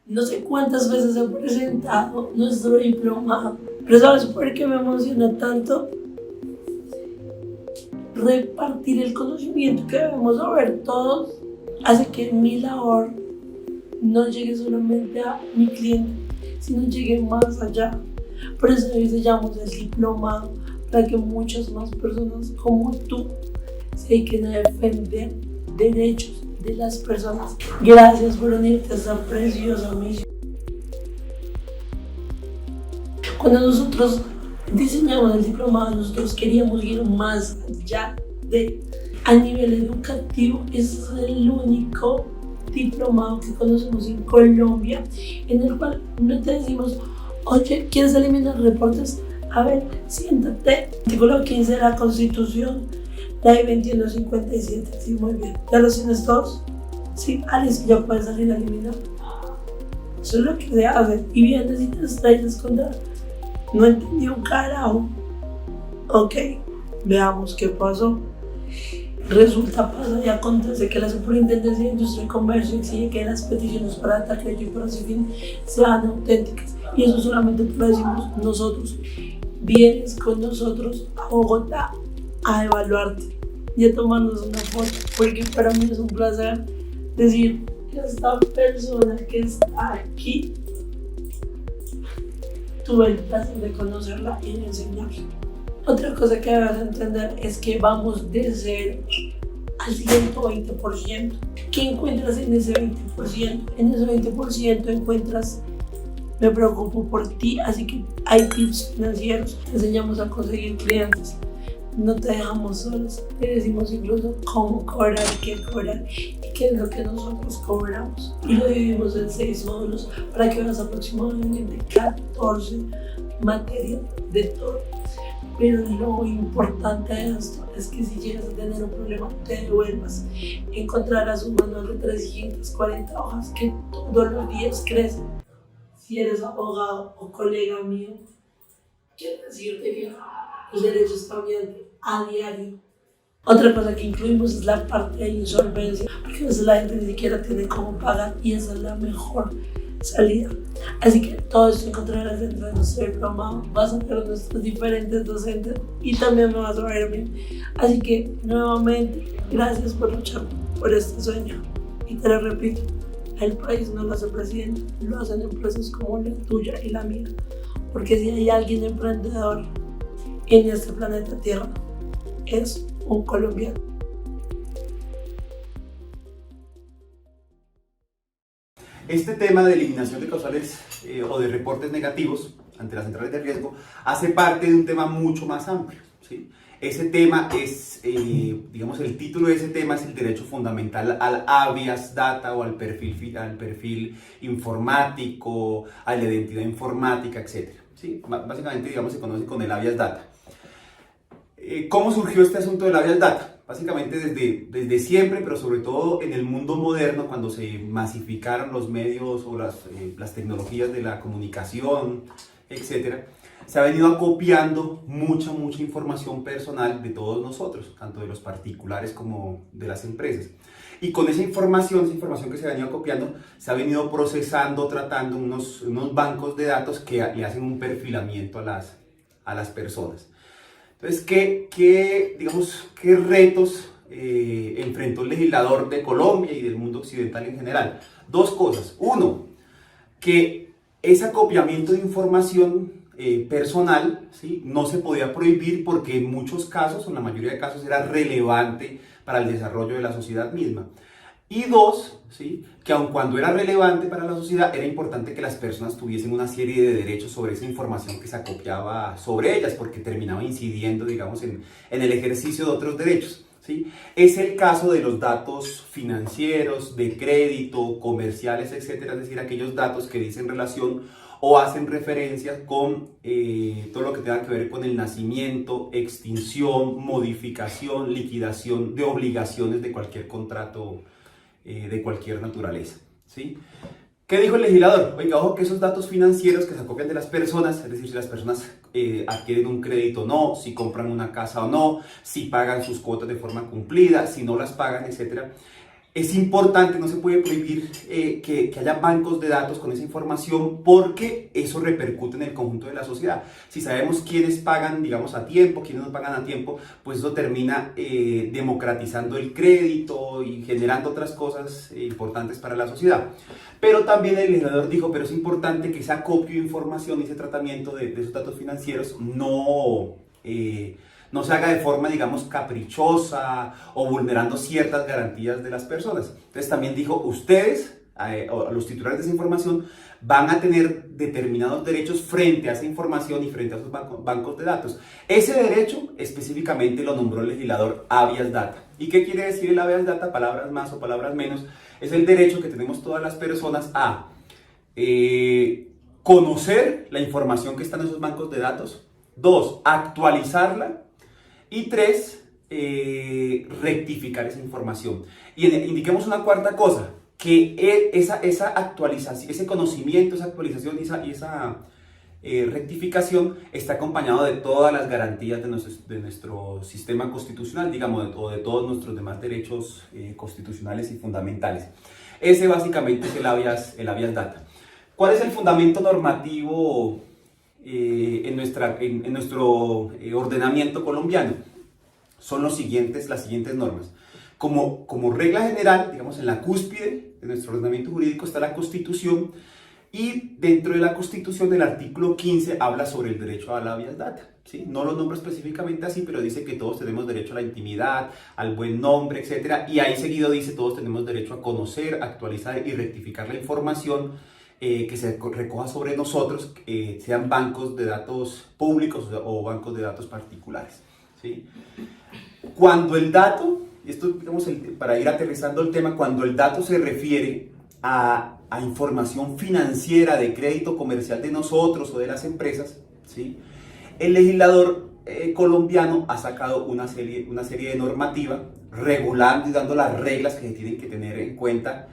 No sé cuántas veces he presentado nuestro diplomado, pero ¿sabes por qué me emociona tanto? Repartir el conocimiento que debemos saber todos hace que mi labor no llegue solamente a mi cliente, sino llegue más allá. Por eso diseñamos el diplomado, para que muchas más personas como tú se dediquen a defender derechos de las personas. Gracias por unirte a esta preciosa misión. Cuando nosotros diseñamos el diplomado, nosotros queríamos ir más allá de a nivel educativo. Es el único diplomado que conocemos en Colombia en el cual no te decimos, oye, ¿quieres eliminar reportes? A ver, siéntate. Artículo 15 de la Constitución, Ley 2157. Sí, muy bien. ¿Ya los tienes todos? Sí, Alice, ya puedes salir a eliminar. Eso es lo que se hace. Y vienes y te estrellas contra. No entendí un carajo. Ok, veamos qué pasó. Resulta, pasa y acontece que la Superintendencia de Industria y Comercio exige que las peticiones para tal crédito y para ese fin sean auténticas. Y eso solamente lo decimos nosotros. Vienes con nosotros a Bogotá a evaluarte y a tomarnos una foto, porque para mí es un placer decir, esta persona que está aquí, tuve el placer de conocerla y de enseñarla. Otra cosa que debes entender es que vamos de 0 al 120%. ¿Qué encuentras en ese 20%? En ese 20% encuentras, me preocupo por ti, así que hay tips financieros, te enseñamos a conseguir clientes, no te dejamos solos, te decimos incluso cómo cobrar, qué cobrar y qué es lo que nosotros cobramos. Y lo dividimos en 6 módulos para que veas aproximadamente 14 materias de todo. Pero lo importante de esto es que si llegas a tener un problema, te devuelvas. Encontrarás un manual de 340 hojas que todos los días crece. Si eres abogado o colega mío, quiero decirte que el derecho está cambiando a diario. Otra cosa que incluimos es la parte de insolvencia, porque a veces la gente ni siquiera tiene cómo pagar y esa es la mejor salida. Así que todo esto encontrarás dentro de nuestro diplomado. Vas a ver a nuestros diferentes docentes y también me vas a ver a mí. Así que nuevamente, gracias por luchar por este sueño. Y te lo repito, el país no lo hace el presidente, lo hacen empresas como la tuya y la mía. Porque si hay alguien emprendedor en este planeta Tierra, es un colombiano. Este tema de eliminación de causales o de reportes negativos ante las centrales de riesgo hace parte de un tema mucho más amplio, ¿sí? Ese tema es, digamos, el título de ese tema es el derecho fundamental al habeas data o al perfil informático, a la identidad informática, etc. ¿Sí? Básicamente, digamos, se conoce con el habeas data. ¿Cómo surgió este asunto del habeas data? Básicamente desde siempre, pero sobre todo en el mundo moderno, cuando se masificaron los medios o las tecnologías de la comunicación, etc., se ha venido acopiando mucha información personal de todos nosotros, tanto de los particulares como de las empresas. Y con esa información que se ha venido acopiando, se ha venido procesando, tratando unos bancos de datos que le hacen un perfilamiento a las personas. Entonces, ¿qué retos enfrentó el legislador de Colombia y del mundo occidental en general? Dos cosas. Uno, que ese acopiamiento de información personal, ¿sí?, no se podía prohibir porque en muchos casos, o en la mayoría de casos, era relevante para el desarrollo de la sociedad misma. Y dos, ¿sí?, que aun cuando era relevante para la sociedad, era importante que las personas tuviesen una serie de derechos sobre esa información que se acopiaba sobre ellas, porque terminaba incidiendo, digamos, en el ejercicio de otros derechos, ¿sí? Es el caso de los datos financieros, de crédito, comerciales, etcétera, es decir, aquellos datos que dicen relación o hacen referencia con todo lo que tenga que ver con el nacimiento, extinción, modificación, liquidación de obligaciones de cualquier contrato de cualquier naturaleza, ¿sí? ¿Qué dijo el legislador? Oiga, ojo que esos datos financieros que se acopian de las personas, es decir, si las personas adquieren un crédito o no, si compran una casa o no, si pagan sus cuotas de forma cumplida, si no las pagan, etc., Es importante, no se puede prohibir que haya bancos de datos con esa información porque eso repercute en el conjunto de la sociedad. Si sabemos quiénes pagan, digamos, a tiempo, quiénes no pagan a tiempo, pues eso termina democratizando el crédito y generando otras cosas importantes para la sociedad. Pero también el legislador dijo, pero es importante que ese acopio de información y ese tratamiento de esos datos financieros no se haga de forma, digamos, caprichosa o vulnerando ciertas garantías de las personas. Entonces también dijo, ustedes, o los titulares de esa información, van a tener determinados derechos frente a esa información y frente a esos bancos de datos. Ese derecho específicamente lo nombró el legislador habeas data. ¿Y qué quiere decir el habeas data? Palabras más o palabras menos. Es el derecho que tenemos todas las personas a conocer la información que está en esos bancos de datos. 2, actualizarla. Y 3, rectificar esa información. Y indiquemos una cuarta cosa, que esa actualización, ese conocimiento, esa actualización y esa rectificación está acompañado de todas las garantías de nuestro sistema constitucional, digamos, de todos nuestros demás derechos constitucionales y fundamentales. Ese básicamente es el habeas data. ¿Cuál es el fundamento normativo en nuestro ordenamiento colombiano? Son las siguientes normas. Como regla general, digamos, en la cúspide de nuestro ordenamiento jurídico está la Constitución, y dentro de la Constitución el artículo 15 habla sobre el derecho a la habeas data, ¿sí? No lo nombra específicamente así, pero dice que todos tenemos derecho a la intimidad, al buen nombre, etc. Y ahí seguido dice todos tenemos derecho a conocer, actualizar y rectificar la información que se recoja sobre nosotros, sean bancos de datos públicos o bancos de datos particulares, ¿sí? Cuando el dato, esto digamos para ir aterrizando el tema, cuando el dato se refiere a información financiera de crédito comercial de nosotros o de las empresas, ¿sí? El legislador colombiano ha sacado una serie de normativa regulando y dando las reglas que se tienen que tener en cuenta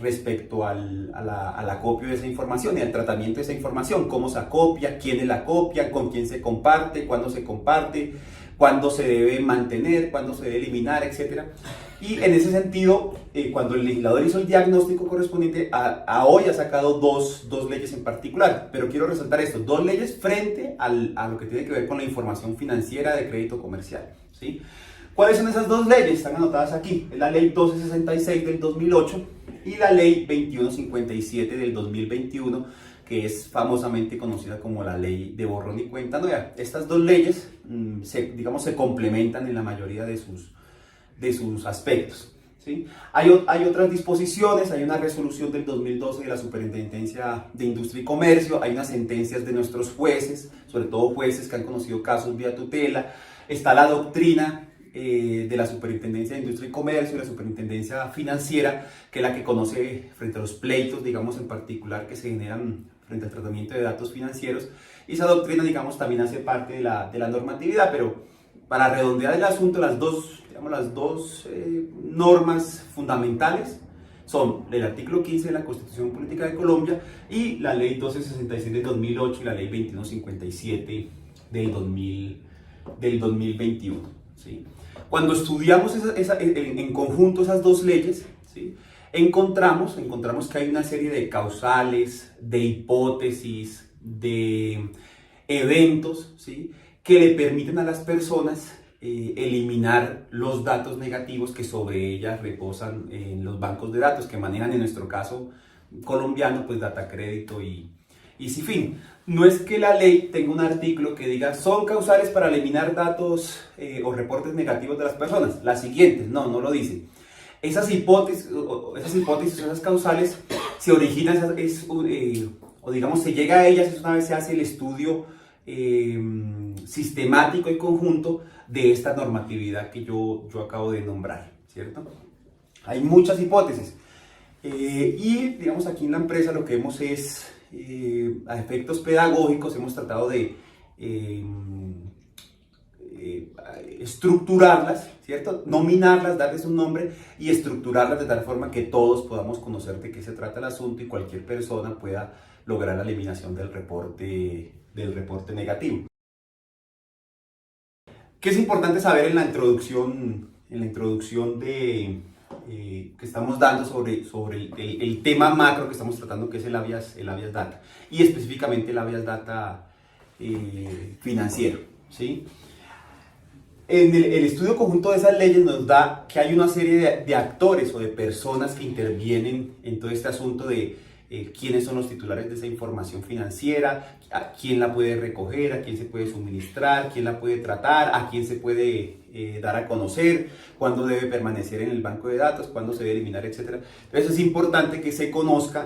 respecto al acopio de esa información y al tratamiento de esa información, cómo se acopia, quiénes la copian, con quién se comparte, cuándo se comparte, cuándo se debe mantener, cuándo se debe eliminar, etc. Y en ese sentido, cuando el legislador hizo el diagnóstico correspondiente, a hoy ha sacado dos leyes en particular, pero quiero resaltar esto, 2 leyes frente a lo que tiene que ver con la información financiera de crédito comercial, ¿sí? ¿Cuáles son esas 2 leyes? Están anotadas aquí. Es la ley 1266 del 2008 y la ley 2157 del 2021, que es famosamente conocida como la ley de borrón y cuenta nueva. Estas 2 leyes, se complementan en la mayoría de sus aspectos, ¿sí? Hay otras disposiciones, hay una resolución del 2012 de la Superintendencia de Industria y Comercio, hay unas sentencias de nuestros jueces, sobre todo jueces que han conocido casos vía tutela, está la doctrina de la Superintendencia de Industria y Comercio y la Superintendencia Financiera, que es la que conoce frente a los pleitos, digamos, en particular que se generan frente al tratamiento de datos financieros, y esa doctrina, digamos, también hace parte de la normatividad, pero para redondear el asunto, las dos normas fundamentales son el artículo 15 de la Constitución Política de Colombia y la ley 1266 del 2008 y la ley 2157 del 2021, ¿sí? Cuando estudiamos en conjunto esas 2 leyes, ¿sí? encontramos que hay una serie de causales, de hipótesis, de eventos, ¿sí? que le permiten a las personas eliminar los datos negativos que sobre ellas reposan en los bancos de datos que manejan, en nuestro caso colombiano, pues Datacrédito y Cifin. No es que la ley tenga un artículo que diga son causales para eliminar datos o reportes negativos de las personas, las siguientes, no lo dice. Esas hipótesis o esas causales se originan, o digamos se llega a ellas una vez se hace el estudio sistemático y conjunto de esta normatividad que yo acabo de nombrar, ¿cierto? Hay muchas hipótesis y digamos aquí en la empresa lo que vemos es a efectos pedagógicos hemos tratado de estructurarlas, ¿cierto? Nominarlas, darles un nombre y estructurarlas de tal forma que todos podamos conocer de qué se trata el asunto y cualquier persona pueda lograr la eliminación del reporte negativo. ¿Qué es importante saber en la introducción que estamos dando sobre el tema macro que estamos tratando, que es el habeas data, y específicamente el habeas data financiero, ¿sí? El estudio conjunto de esas leyes nos da que hay una serie de actores o de personas que intervienen en todo este asunto de quiénes son los titulares de esa información financiera, a quién la puede recoger, a quién se puede suministrar, quién la puede tratar, a quién se puede dar a conocer, cuándo debe permanecer en el banco de datos, cuándo se debe eliminar, etc. Entonces es importante que se conozca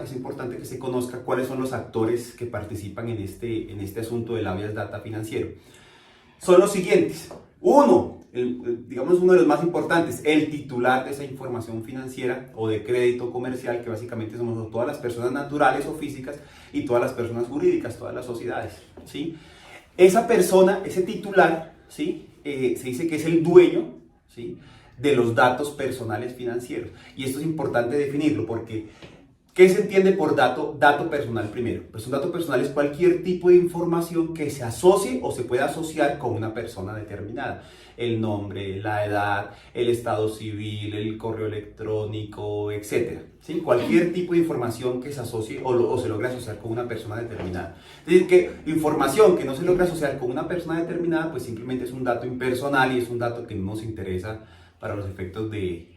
cuáles son los actores que participan en este asunto del habeas data financiero. Son los siguientes. Uno de los más importantes, el titular de esa información financiera o de crédito comercial, que básicamente somos todas las personas naturales o físicas y todas las personas jurídicas, todas las sociedades, ¿sí? Esa persona, ese titular, ¿sí? Se dice que es el dueño, ¿sí? De los datos personales financieros. Y esto es importante definirlo porque ¿qué se entiende por dato personal primero? Pues un dato personal es cualquier tipo de información que se asocie o se pueda asociar con una persona determinada. El nombre, la edad, el estado civil, el correo electrónico, etc. ¿Sí? Cualquier tipo de información que se asocie o se logre asociar con una persona determinada. Es decir, que información que no se logra asociar con una persona determinada, pues simplemente es un dato impersonal y es un dato que no nos interesa para los efectos de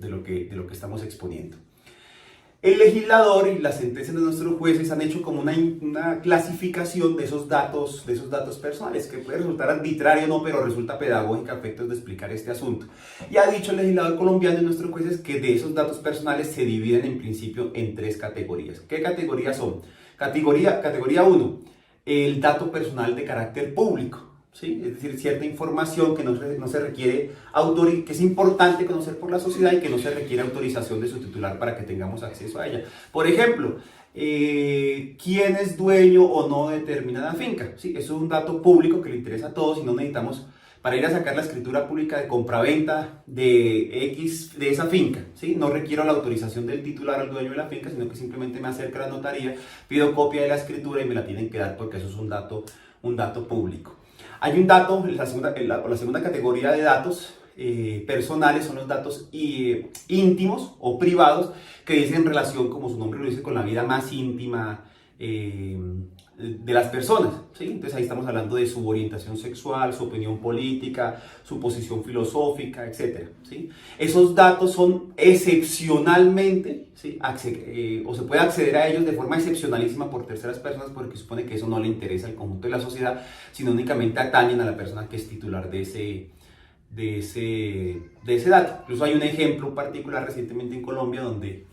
lo que estamos exponiendo. El legislador y las sentencias de nuestros jueces han hecho como una clasificación de esos datos personales, que puede resultar arbitrario o no, pero resulta pedagógica a efectos de explicar este asunto. Y ha dicho el legislador colombiano y nuestros jueces que de esos datos personales se dividen en principio en 3 categorías. ¿Qué categorías son? Categoría 1, el dato personal de carácter público. ¿Sí? Es decir, cierta información que no se requiere que es importante conocer por la sociedad y que no se requiere autorización de su titular para que tengamos acceso a ella. Por ejemplo, quién es dueño o no de determinada finca. ¿Sí? Eso es un dato público que le interesa a todos y no necesitamos para ir a sacar la escritura pública de compraventa de esa finca. ¿Sí? No requiero la autorización del titular al dueño de la finca, sino que simplemente me acerco a la notaría, pido copia de la escritura y me la tienen que dar porque eso es un dato público. Hay un dato, la segunda categoría de datos personales son los datos íntimos o privados que dicen relación, como su nombre lo dice, con la vida más íntima de las personas, ¿sí? Entonces ahí estamos hablando de su orientación sexual, su opinión política, su posición filosófica, etc. ¿Sí? Esos datos son excepcionalmente, ¿sí? O se puede acceder a ellos de forma excepcionalísima por terceras personas porque supone que eso no le interesa al conjunto de la sociedad, sino únicamente atañen a la persona que es titular de ese dato. Incluso hay un ejemplo particular recientemente en Colombia donde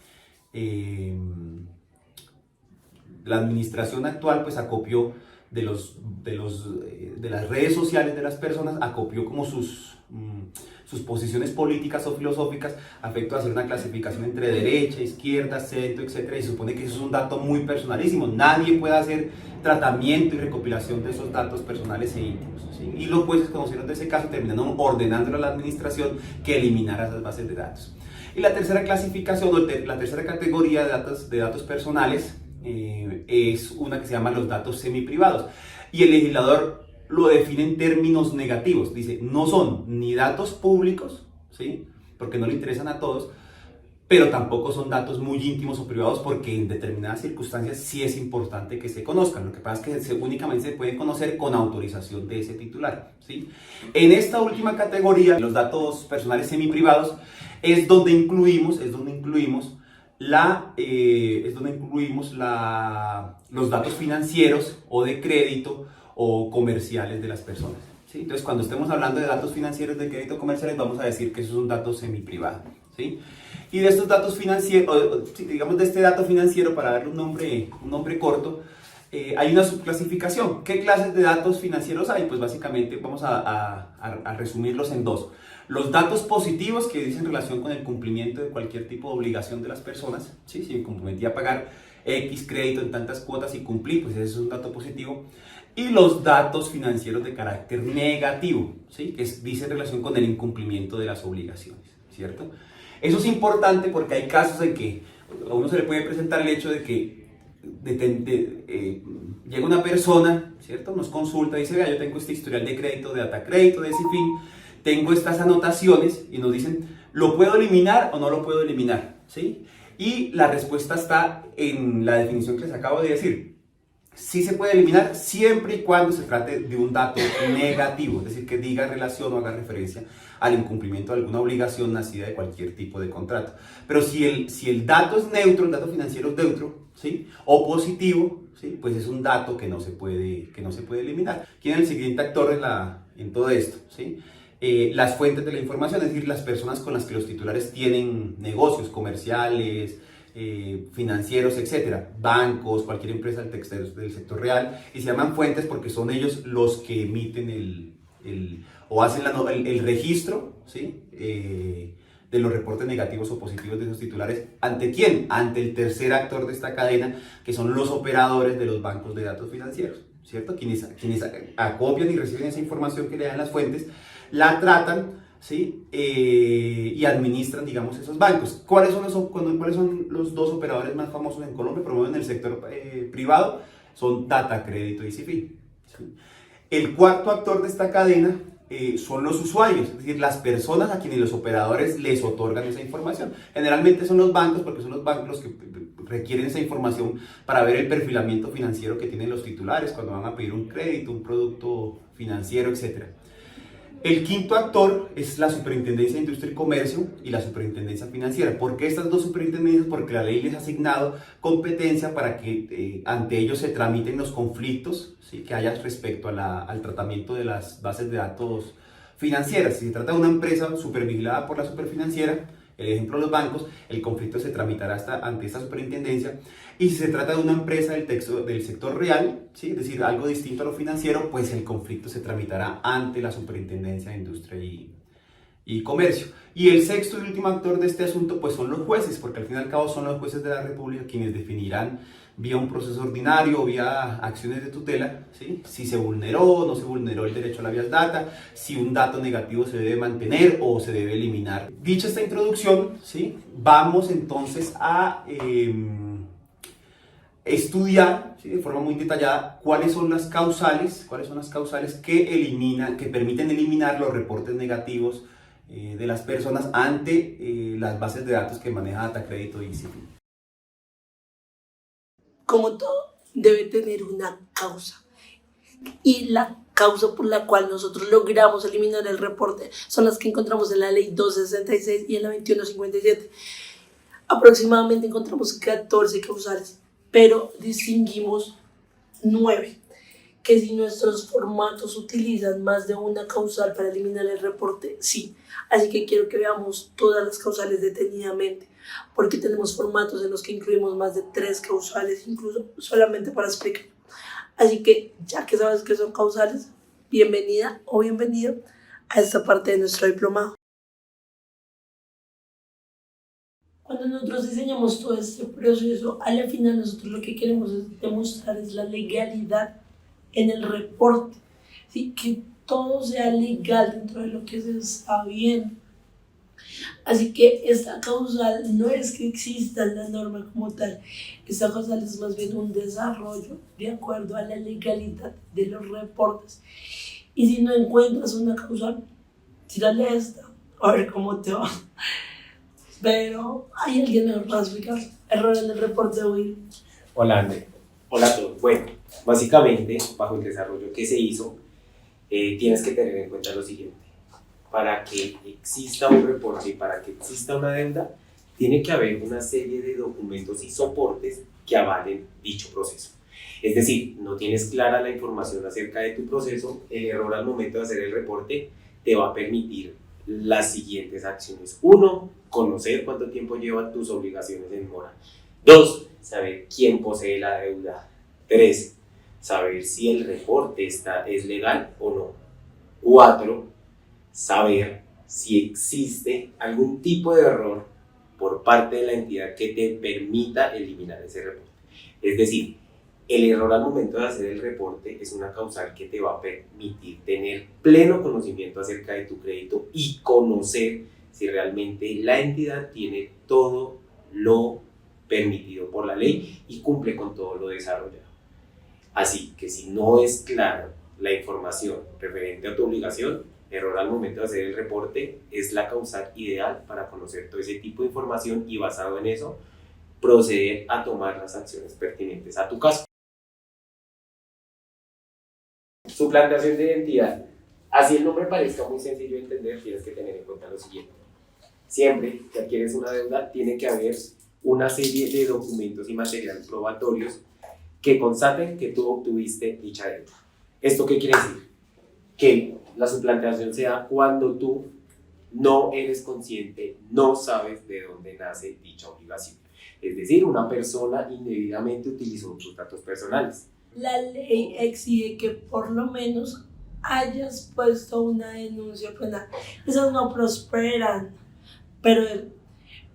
la administración actual pues acopió de las redes sociales de las personas, acopió como sus posiciones políticas o filosóficas a efecto de hacer una clasificación entre derecha, izquierda, centro, etc. Y se supone que eso es un dato muy personalísimo. Nadie puede hacer tratamiento y recopilación de esos datos personales e íntimos, ¿sí? Y los jueces conocieron de ese caso, terminaron ordenándole a la administración que eliminara esas bases de datos. Y la tercera clasificación, la tercera categoría de datos personales es una que se llama los datos semiprivados. Y el legislador lo define en términos negativos. Dice, no son ni datos públicos, ¿sí? Porque no le interesan a todos, pero tampoco son datos muy íntimos o privados porque en determinadas circunstancias sí es importante que se conozcan. Lo que pasa es que únicamente se pueden conocer con autorización de ese titular, ¿sí? En esta última categoría, los datos personales semiprivados, es donde incluimos los datos financieros o de crédito o comerciales de las personas, ¿sí? Entonces, cuando estemos hablando de datos financieros de crédito comerciales, vamos a decir que eso es un dato semiprivado, ¿sí? Y de estos datos financieros, digamos de este dato financiero, para darle un nombre corto, hay una subclasificación. ¿Qué clases de datos financieros hay? Pues básicamente vamos a resumirlos en 2. Los datos positivos que dicen relación con el cumplimiento de cualquier tipo de obligación de las personas, ¿sí? Si me comprometí a pagar X crédito en tantas cuotas y cumplí, pues ese es un dato positivo. Y los datos financieros de carácter negativo, ¿sí? Que dicen relación con el incumplimiento de las obligaciones, ¿cierto? Eso es importante porque hay casos en que a uno se le puede presentar el hecho de que llega una persona, ¿cierto? Nos consulta y dice, vea, yo tengo este historial de crédito, de Datacrédito, de Cifin, tengo estas anotaciones y nos dicen, ¿Lo puedo eliminar o no lo puedo eliminar? ¿Sí? Y la respuesta está en la definición que les acabo de decir. Sí se puede eliminar siempre y cuando se trate de un dato negativo, es decir, que diga relación o haga referencia al incumplimiento de alguna obligación nacida de cualquier tipo de contrato. Pero si el dato es neutro, el dato financiero es neutro, ¿sí? O positivo, ¿sí? Pues es un dato que no se puede eliminar. ¿Quién es el siguiente actor en todo esto? ¿Sí? Las fuentes de la información, es decir, las personas con las que los titulares tienen negocios comerciales, financieros, etcétera, bancos, cualquier empresa del sector real, y se llaman fuentes porque son ellos los que emiten o hacen el registro, ¿sí? De los reportes negativos o positivos de esos titulares. ¿Ante quién? Ante el tercer actor de esta cadena, que son los operadores de los bancos de datos financieros, ¿cierto? Quienes acopian y reciben esa información que le dan las fuentes, la tratan, ¿sí? Y administran, digamos, esos bancos. ¿Cuáles son los dos operadores más famosos en Colombia? Promueven el sector privado, son Data, Crédito y Cifin, ¿sí? El cuarto actor de esta cadena son los usuarios, es decir, las personas a quienes los operadores les otorgan esa información. Generalmente son los bancos, porque son los bancos los que requieren esa información para ver el perfilamiento financiero que tienen los titulares cuando van a pedir un crédito, un producto financiero, etc. El quinto actor es la Superintendencia de Industria y Comercio y la Superintendencia Financiera. ¿Por qué estas dos superintendencias? Porque la ley les ha asignado competencia para que ante ellos se tramiten los conflictos, ¿sí? Que haya respecto al tratamiento de las bases de datos financieras. Si se trata de una empresa supervigilada por la superfinanciera, el ejemplo de los bancos, el conflicto se tramitará ante esta superintendencia. Y si se trata de una empresa del sector real, ¿sí? Es decir, algo distinto a lo financiero, pues el conflicto se tramitará ante la Superintendencia de Industria y Comercio. Y el sexto y último actor de este asunto, pues son los jueces, porque al fin y al cabo son los jueces de la República quienes definirán vía un proceso ordinario o vía acciones de tutela, ¿sí? Si se vulneró o no se vulneró el derecho a la vía data, si un dato negativo se debe mantener o se debe eliminar. Dicha esta introducción, ¿sí? Vamos entonces a estudiar, ¿sí? De forma muy detallada cuáles son las causales que permiten eliminar los reportes negativos de las personas ante las bases de datos que maneja Data, Crédito y Cifin. Como todo, debe tener una causa. Y la causa por la cual nosotros logramos eliminar el reporte son las que encontramos en la ley 266 y en la 2157. Aproximadamente encontramos 14 causales, pero distinguimos 9, que si nuestros formatos utilizan más de una causal para eliminar el reporte, sí. Así que quiero que veamos todas las causales detenidamente, porque tenemos formatos en los que incluimos más de 3 causales, incluso solamente para explicar. Así que, ya que sabes que son causales, bienvenida o bienvenido a esta parte de nuestro diplomado. Cuando nosotros diseñamos todo este proceso, a la final nosotros lo que queremos demostrar es la legalidad en el reporte, ¿sí? Que todo sea legal dentro de lo que se está viendo. Así que esta causal no es que exista la norma como tal, esta causal es más bien un desarrollo de acuerdo a la legalidad de los reportes. Y si no encuentras una causal, tírale esta, a ver cómo te va. Pero hay alguien mejor para explicar. Error en el reporte de Will. Hola, André. Hola a todos. Bueno, básicamente, bajo el desarrollo que se hizo, tienes que tener en cuenta lo siguiente. Para que exista un reporte y para que exista una deuda, tiene que haber una serie de documentos y soportes que avalen dicho proceso. Es decir, no tienes clara la información acerca de tu proceso, el error al momento de hacer el reporte te va a permitir las siguientes acciones. 1, conocer cuánto tiempo llevan tus obligaciones en mora. 2, saber quién posee la deuda. 3, saber si el reporte es legal o no. 4, saber si existe algún tipo de error por parte de la entidad que te permita eliminar ese reporte. Es decir, el error al momento de hacer el reporte es una causal que te va a permitir tener pleno conocimiento acerca de tu crédito y conocer si realmente la entidad tiene todo lo permitido por la ley y cumple con todo lo desarrollado. Así que si no es clara la información referente a tu obligación, error al momento de hacer el reporte, es la causal ideal para conocer todo ese tipo de información y basado en eso, proceder a tomar las acciones pertinentes a tu caso. Suplantación de identidad. Así el nombre parezca muy sencillo de entender, tienes que tener en cuenta lo siguiente. Siempre que adquieres una deuda, tiene que haber una serie de documentos y materiales probatorios que constaten que tú obtuviste dicha deuda. ¿Esto qué quiere decir? Que la suplantación se da cuando tú no eres consciente, no sabes de dónde nace dicha obligación. Es decir, una persona indebidamente utilizó tus datos personales. La ley exige que por lo menos hayas puesto una denuncia penal. Esas no prosperan, pero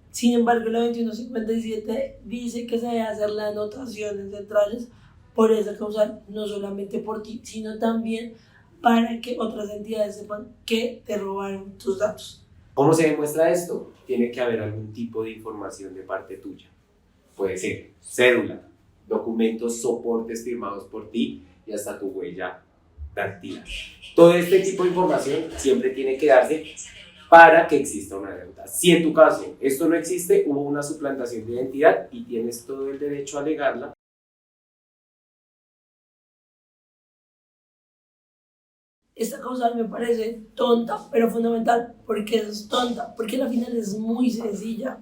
sin embargo la 2157 dice que se debe hacer las anotaciones centrales por esa causal, no solamente por ti, sino también para que otras entidades sepan que te robaron tus datos. ¿Cómo se demuestra esto? Tiene que haber algún tipo de información de parte tuya. Puede ser cédula, documentos, soportes firmados por ti y hasta tu huella dactilar. Todo este tipo de información siempre tiene que darse para que exista una deuda. Si en tu caso esto no existe, hubo una suplantación de identidad y tienes todo el derecho a alegarla. Esta causal me parece tonta, pero fundamental. ¿Por qué es tonta? Porque la final es muy sencilla,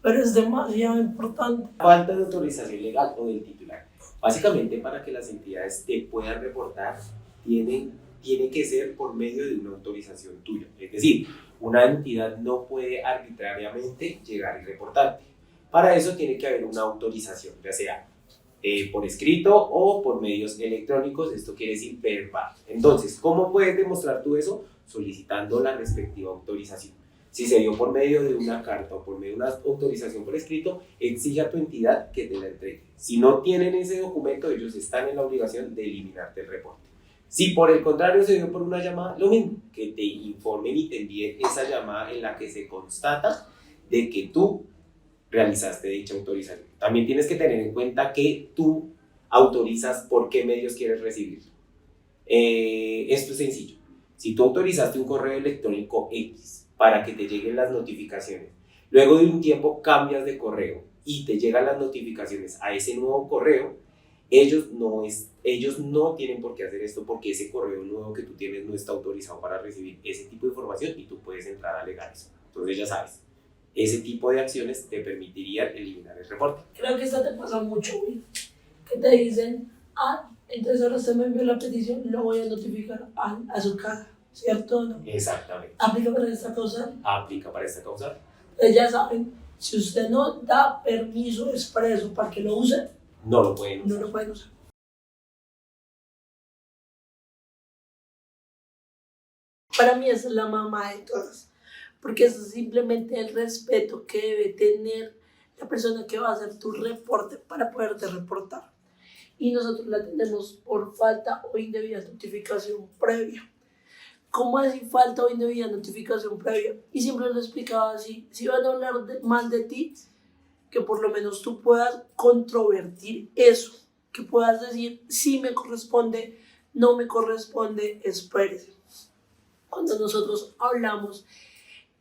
pero es demasiado importante. Falta de autorización legal o del titular. Básicamente, para que las entidades te puedan reportar, tiene que ser por medio de una autorización tuya. Es decir, una entidad no puede arbitrariamente llegar y reportarte. Para eso tiene que haber una autorización, ya sea por escrito o por medios electrónicos, esto quiere decir verbal. Entonces, ¿cómo puedes demostrar tú eso? Solicitando la respectiva autorización. Si se dio por medio de una carta o por medio de una autorización por escrito, exige a tu entidad que te la entregue. Si no tienen ese documento, ellos están en la obligación de eliminarte el reporte. Si por el contrario se dio por una llamada, lo mismo, que te informen y te envíen esa llamada en la que se constata de que tú realizaste dicha autorización. También tienes que tener en cuenta que tú autorizas por qué medios quieres recibir. Esto es sencillo. Si tú autorizaste un correo electrónico X para que te lleguen las notificaciones, luego de un tiempo cambias de correo y te llegan las notificaciones a ese nuevo correo, ellos no tienen por qué hacer esto porque ese correo nuevo que tú tienes no está autorizado para recibir ese tipo de información y tú puedes entrar a alegar eso. Entonces ya sabes, ese tipo de acciones te permitirían eliminar el reporte. Creo que esto te pasa mucho, güey. Que te dicen, entonces ahora usted me envió la petición, lo voy a notificar a su casa, ¿cierto o no? Exactamente. ¿Aplica para esta causal? Aplica para esta causal. Entonces ya saben, si usted no da permiso expreso para que lo use, No lo pueden usar. no lo pueden usar. Para mí esa es la mamá de todas, porque eso es simplemente el respeto que debe tener la persona que va a hacer tu reporte para poderte reportar. Y nosotros la tenemos por falta o indebida notificación previa. ¿Cómo así falta o indebida notificación previa? Y siempre lo explicaba así: si van a hablar mal de ti, que por lo menos tú puedas controvertir eso, que puedas decir, sí me corresponde, no me corresponde, espérese. Cuando nosotros hablamos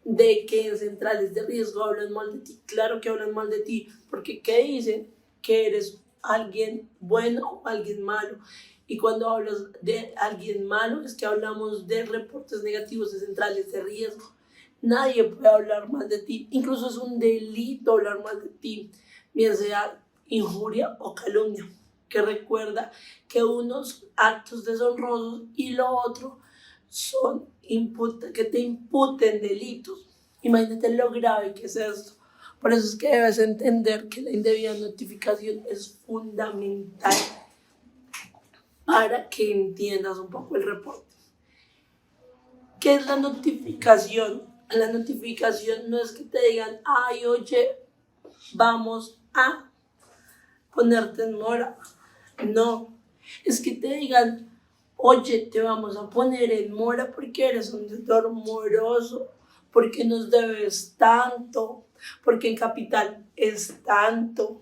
de que en centrales de riesgo hablan mal de ti, claro que hablan mal de ti, porque ¿qué dicen? Que eres alguien bueno o alguien malo. Y cuando hablas de alguien malo es que hablamos de reportes negativos de centrales de riesgo. Nadie puede hablar mal de ti, incluso es un delito hablar mal de ti, bien sea injuria o calumnia, que recuerda que unos actos deshonrosos y lo otro son que te imputen delitos. Imagínate lo grave que es esto. Por eso es que debes entender que la indebida notificación es fundamental para que entiendas un poco el reporte. ¿Qué es la notificación? La notificación no es que te digan, ay, oye, vamos a ponerte en mora. No, es que te digan, oye, te vamos a poner en mora porque eres un deudor moroso, porque nos debes tanto, porque en capital es tanto,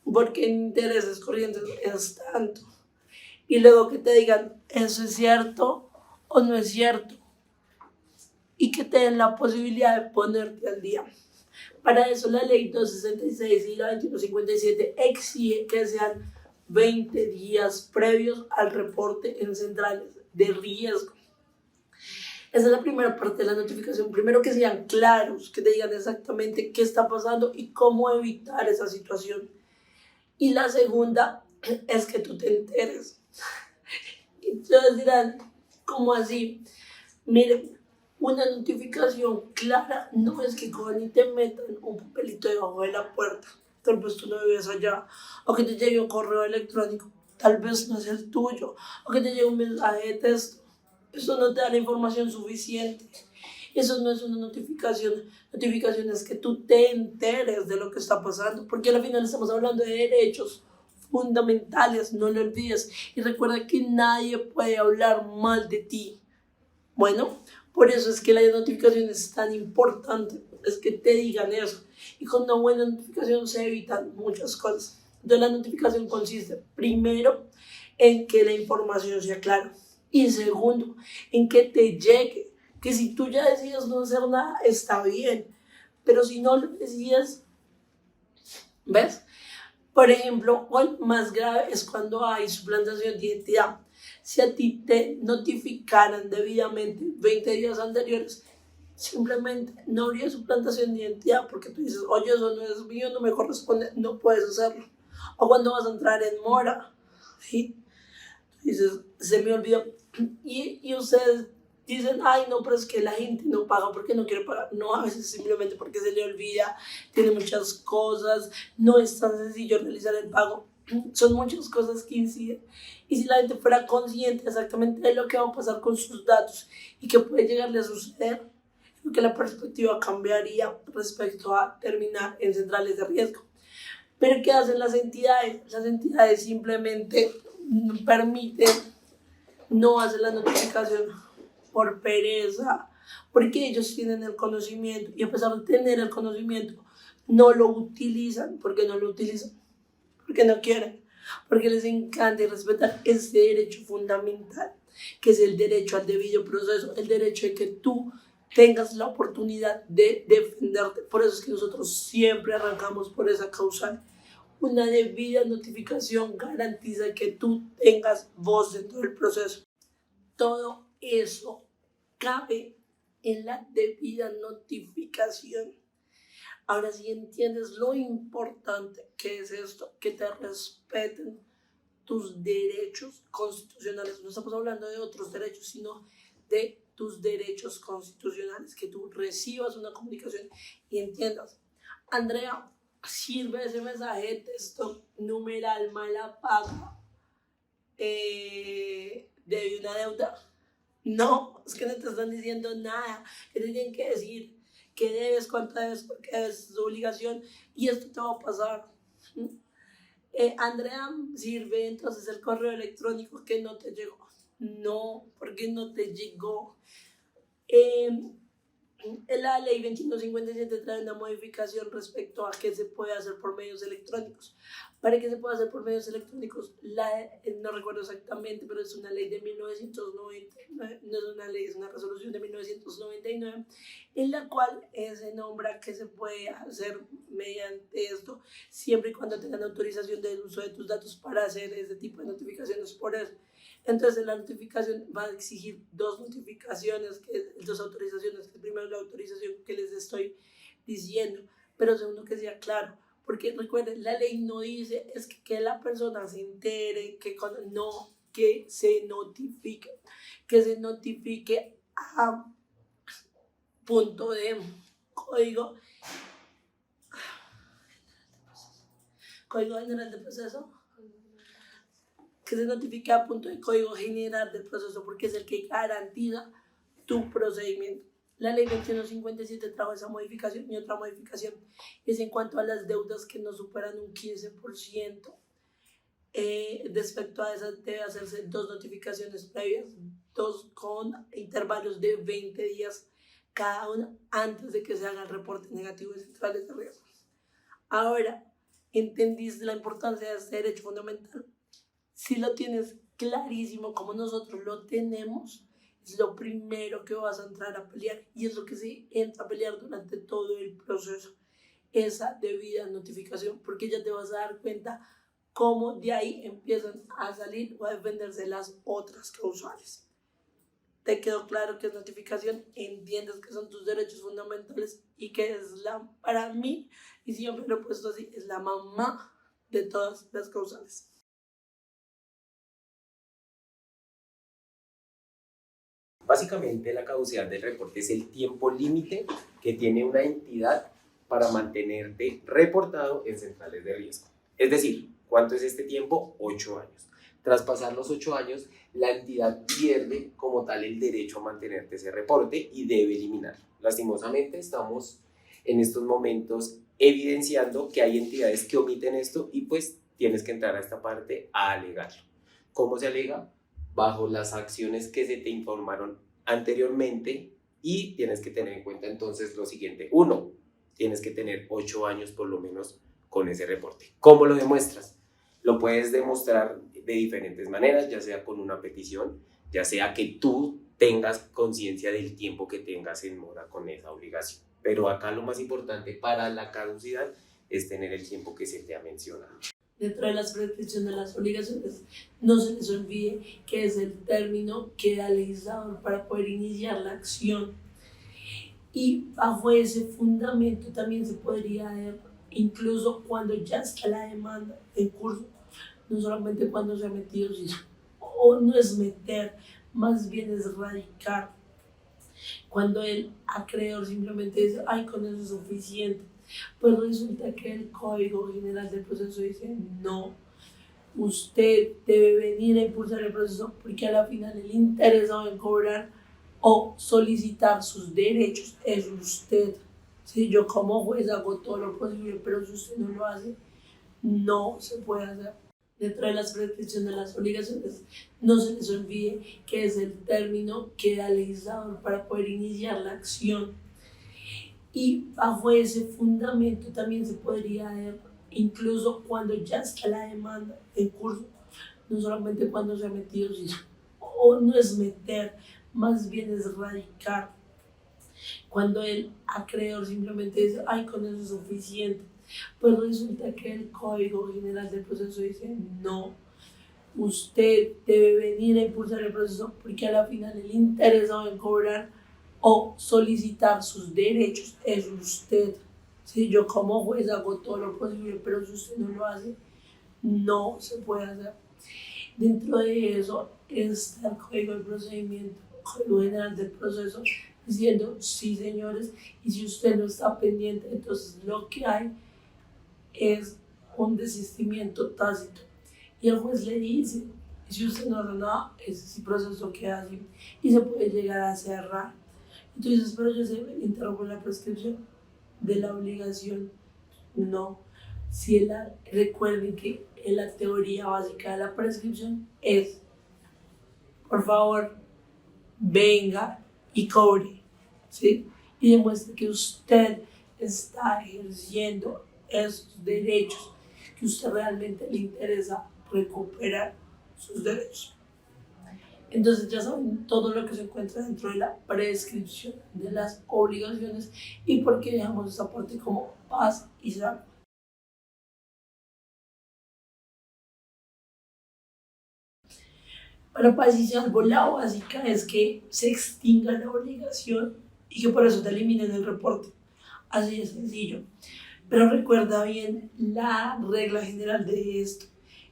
porque en intereses corrientes es tanto. Y luego que te digan, ¿eso es cierto o no es cierto, y que te den la posibilidad de ponerte al día. Para eso la ley 266 y la 2157 exige que sean 20 días previos al reporte en centrales de riesgo. Esa es la primera parte de la notificación. Primero, que sean claros, que te digan exactamente qué está pasando y cómo evitar esa situación. Y la segunda es que tú te enteres. Y todos dirán, ¿cómo así? Miren, una notificación clara no es que cojan y te metan un papelito debajo de la puerta. Tal vez tú no vives allá, o que te llegue un correo electrónico, tal vez no es el tuyo, o que te llegue un mensaje de texto. Eso no te da la información suficiente. Eso no es una notificación. Notificación es que tú te enteres de lo que está pasando, porque al final estamos hablando de derechos fundamentales, no lo olvides. Y recuerda que nadie puede hablar mal de ti. Bueno, por eso es que la notificación es tan importante, es que te digan eso. Y con una buena notificación se evitan muchas cosas. Entonces la notificación consiste, primero, en que la información sea clara. Y segundo, en que te llegue. Que si tú ya decides no hacer nada, está bien. Pero si no lo decides, ¿ves? Por ejemplo, o más grave es cuando hay suplantación de identidad. Si a ti te notificaran debidamente 20 días anteriores, simplemente no habría suplantación de identidad, porque tú dices, oye, eso no es mío, no me corresponde, no puedes hacerlo. O cuando vas a entrar en mora, ¿sí? Dices, se me olvidó. Y ustedes dicen, ay, no, pero es que la gente no paga porque no quiere pagar. No, a veces simplemente porque se le olvida, tiene muchas cosas, no es tan sencillo realizar el pago. Son muchas cosas que inciden. Y si la gente fuera consciente exactamente de lo que va a pasar con sus datos y que puede llegarle a suceder, creo que la perspectiva cambiaría respecto a terminar en centrales de riesgo. Pero ¿qué hacen las entidades? Las entidades simplemente permiten no hacer la notificación por pereza, porque ellos tienen el conocimiento y a pesar de tener el conocimiento, no lo utilizan. ¿Por qué no lo utilizan? Porque no quieren, porque les encanta respetar ese derecho fundamental, que es el derecho al debido proceso, el derecho de que tú tengas la oportunidad de defenderte. Por eso es que nosotros siempre arrancamos por esa causal. Una debida notificación garantiza que tú tengas voz en todo el proceso. Todo eso cabe en la debida notificación. Ahora sí entiendes lo importante que es esto, que te respeten tus derechos constitucionales. No estamos hablando de otros derechos, sino de tus derechos constitucionales, que tú recibas una comunicación y entiendas. Andrea, ¿sirve ese mensaje de texto numeral mala paga de una deuda? No, es que no te están diciendo nada. Que te tienen que decir qué debes, cuánto debes, porque es tu obligación y esto te va a pasar. Andrea, ¿sirve entonces el correo electrónico que no te llegó? No, porque no te llegó. La ley 2157 trae una modificación respecto a qué se puede hacer por medios electrónicos. Para que se pueda hacer por medios electrónicos, no recuerdo exactamente, pero es una ley de 1999, no es una ley, es una resolución de 1999, en la cual se nombra que se puede hacer mediante esto, siempre y cuando tengan autorización del uso de tus datos para hacer ese tipo de notificaciones por eso. Entonces la notificación va a exigir dos autorizaciones, que primero la autorización que les estoy diciendo, pero segundo que sea claro, porque recuerden, la ley no dice es que la persona se entere, no, que se notifique a punto de código general de proceso, que se notifique a punto de código general del proceso, porque es el que garantiza tu procedimiento. La ley 2157 trajo esa modificación y otra modificación es en cuanto a las deudas que no superan un 15%. Respecto a esa debe hacerse dos notificaciones previas, dos con intervalos de 20 días cada una antes de que se haga el reporte negativo de centrales de riesgo. Ahora, ¿entendiste la importancia de este derecho fundamental? Si lo tienes clarísimo como nosotros lo tenemos, es lo primero que vas a entrar a pelear y es lo que se entra a pelear durante todo el proceso, esa debida notificación, porque ya te vas a dar cuenta cómo de ahí empiezan a salir o a defenderse las otras causales. ¿Te quedó claro qué es notificación? ¿Entiendes que son tus derechos fundamentales y que es para mí, y siempre lo he puesto así, es la mamá de todas las causales? Básicamente, la caducidad del reporte es el tiempo límite que tiene una entidad para mantenerte reportado en centrales de riesgo. Es decir, ¿cuánto es este tiempo? 8 años. Tras pasar los 8 años, la entidad pierde como tal el derecho a mantenerte ese reporte y debe eliminarlo. Lastimosamente, estamos en estos momentos evidenciando que hay entidades que omiten esto y pues tienes que entrar a esta parte a alegarlo. ¿Cómo se alega? Bajo las acciones que se te informaron anteriormente y tienes que tener en cuenta entonces lo siguiente. 1, tienes que tener 8 años por lo menos con ese reporte. ¿Cómo lo demuestras? Lo puedes demostrar de diferentes maneras, ya sea con una petición, ya sea que tú tengas conciencia del tiempo que tengas en mora con esa obligación. Pero acá lo más importante para la caducidad es tener el tiempo que se te ha mencionado. Dentro de las prescripciones de las obligaciones, no se les olvide que es el término que da el legislador para poder iniciar la acción. Y bajo ese fundamento también se podría ver, incluso cuando ya está la demanda en curso, no solamente cuando se ha metido, sino, o no es meter, más bien es radicar. Cuando el acreedor simplemente dice, ay, con eso es suficiente, pues resulta que el Código General del Proceso dice, no, usted debe venir a impulsar el proceso porque a la final el interesado en cobrar o solicitar sus derechos es usted. Si yo como juez hago todo lo posible, pero si usted no lo hace, no se puede hacer. Dentro de las prescripciones de las obligaciones, no se les olvide que es el término que da el legislador para poder iniciar la acción. Y bajo ese fundamento también se podría ver, incluso cuando ya está la demanda en curso, no solamente cuando se ha metido, sino, o no es meter, más bien es radicar. Cuando el acreedor simplemente dice, ay, con eso es suficiente, pues resulta que el Código General del Proceso dice, no, usted debe venir a impulsar el proceso porque a la final el interesado en cobrar o solicitar sus derechos es usted. Si yo como juez hago todo lo posible, pero si usted no lo hace, no se puede hacer. Dentro de eso está el Código de Procedimiento, Código General del Proceso, diciendo, sí señores, y si usted no está pendiente, entonces lo que hay es un desistimiento tácito. Y el juez le dice, si usted no hace nada, ese proceso queda así y se puede llegar a cerrar. Entonces, pero yo se interrumpo la prescripción de la obligación. No. Recuerden que en la teoría básica de la prescripción es, por favor, venga y cobre, ¿sí? Y demuestre que usted está ejerciendo esos derechos, que usted realmente le interesa recuperar sus derechos. Entonces ya saben todo lo que se encuentra dentro de la prescripción de las obligaciones y por qué dejamos esta parte como paz y salvo. Para paz y salvo, la básica es que se extinga la obligación y que por eso te eliminen el reporte. Así de sencillo. Pero recuerda bien la regla general de esto,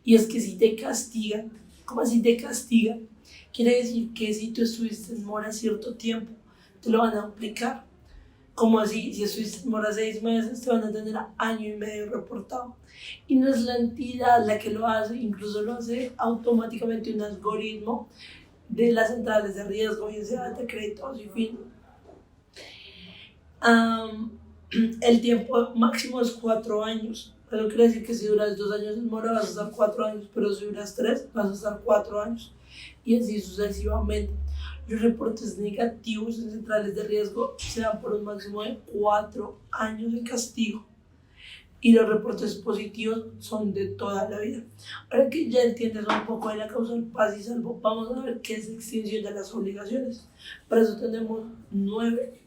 y es que si te castigan, ¿cómo así te castigan? Quiere decir que si tú estuviste en mora cierto tiempo, te lo van a aplicar. Como así, si estuviste en mora 6 meses, te van a tener año y medio reportado. Y no es la entidad la que lo hace, incluso lo hace automáticamente un algoritmo de las centrales de riesgo, bien sea de créditos y fin. El tiempo máximo es 4 años. Eso quiere decir que si duras 2 años en mora vas a estar 4 años, pero si duras 3 vas a estar 4 años. Y así sucesivamente. Los reportes negativos en centrales de riesgo se dan por un máximo de 4 años de castigo. y los reportes positivos son de toda la vida. Ahora que ya entiendes un poco de la causal paz y salvo, vamos a ver qué es extinción de las obligaciones. Para eso tenemos 9.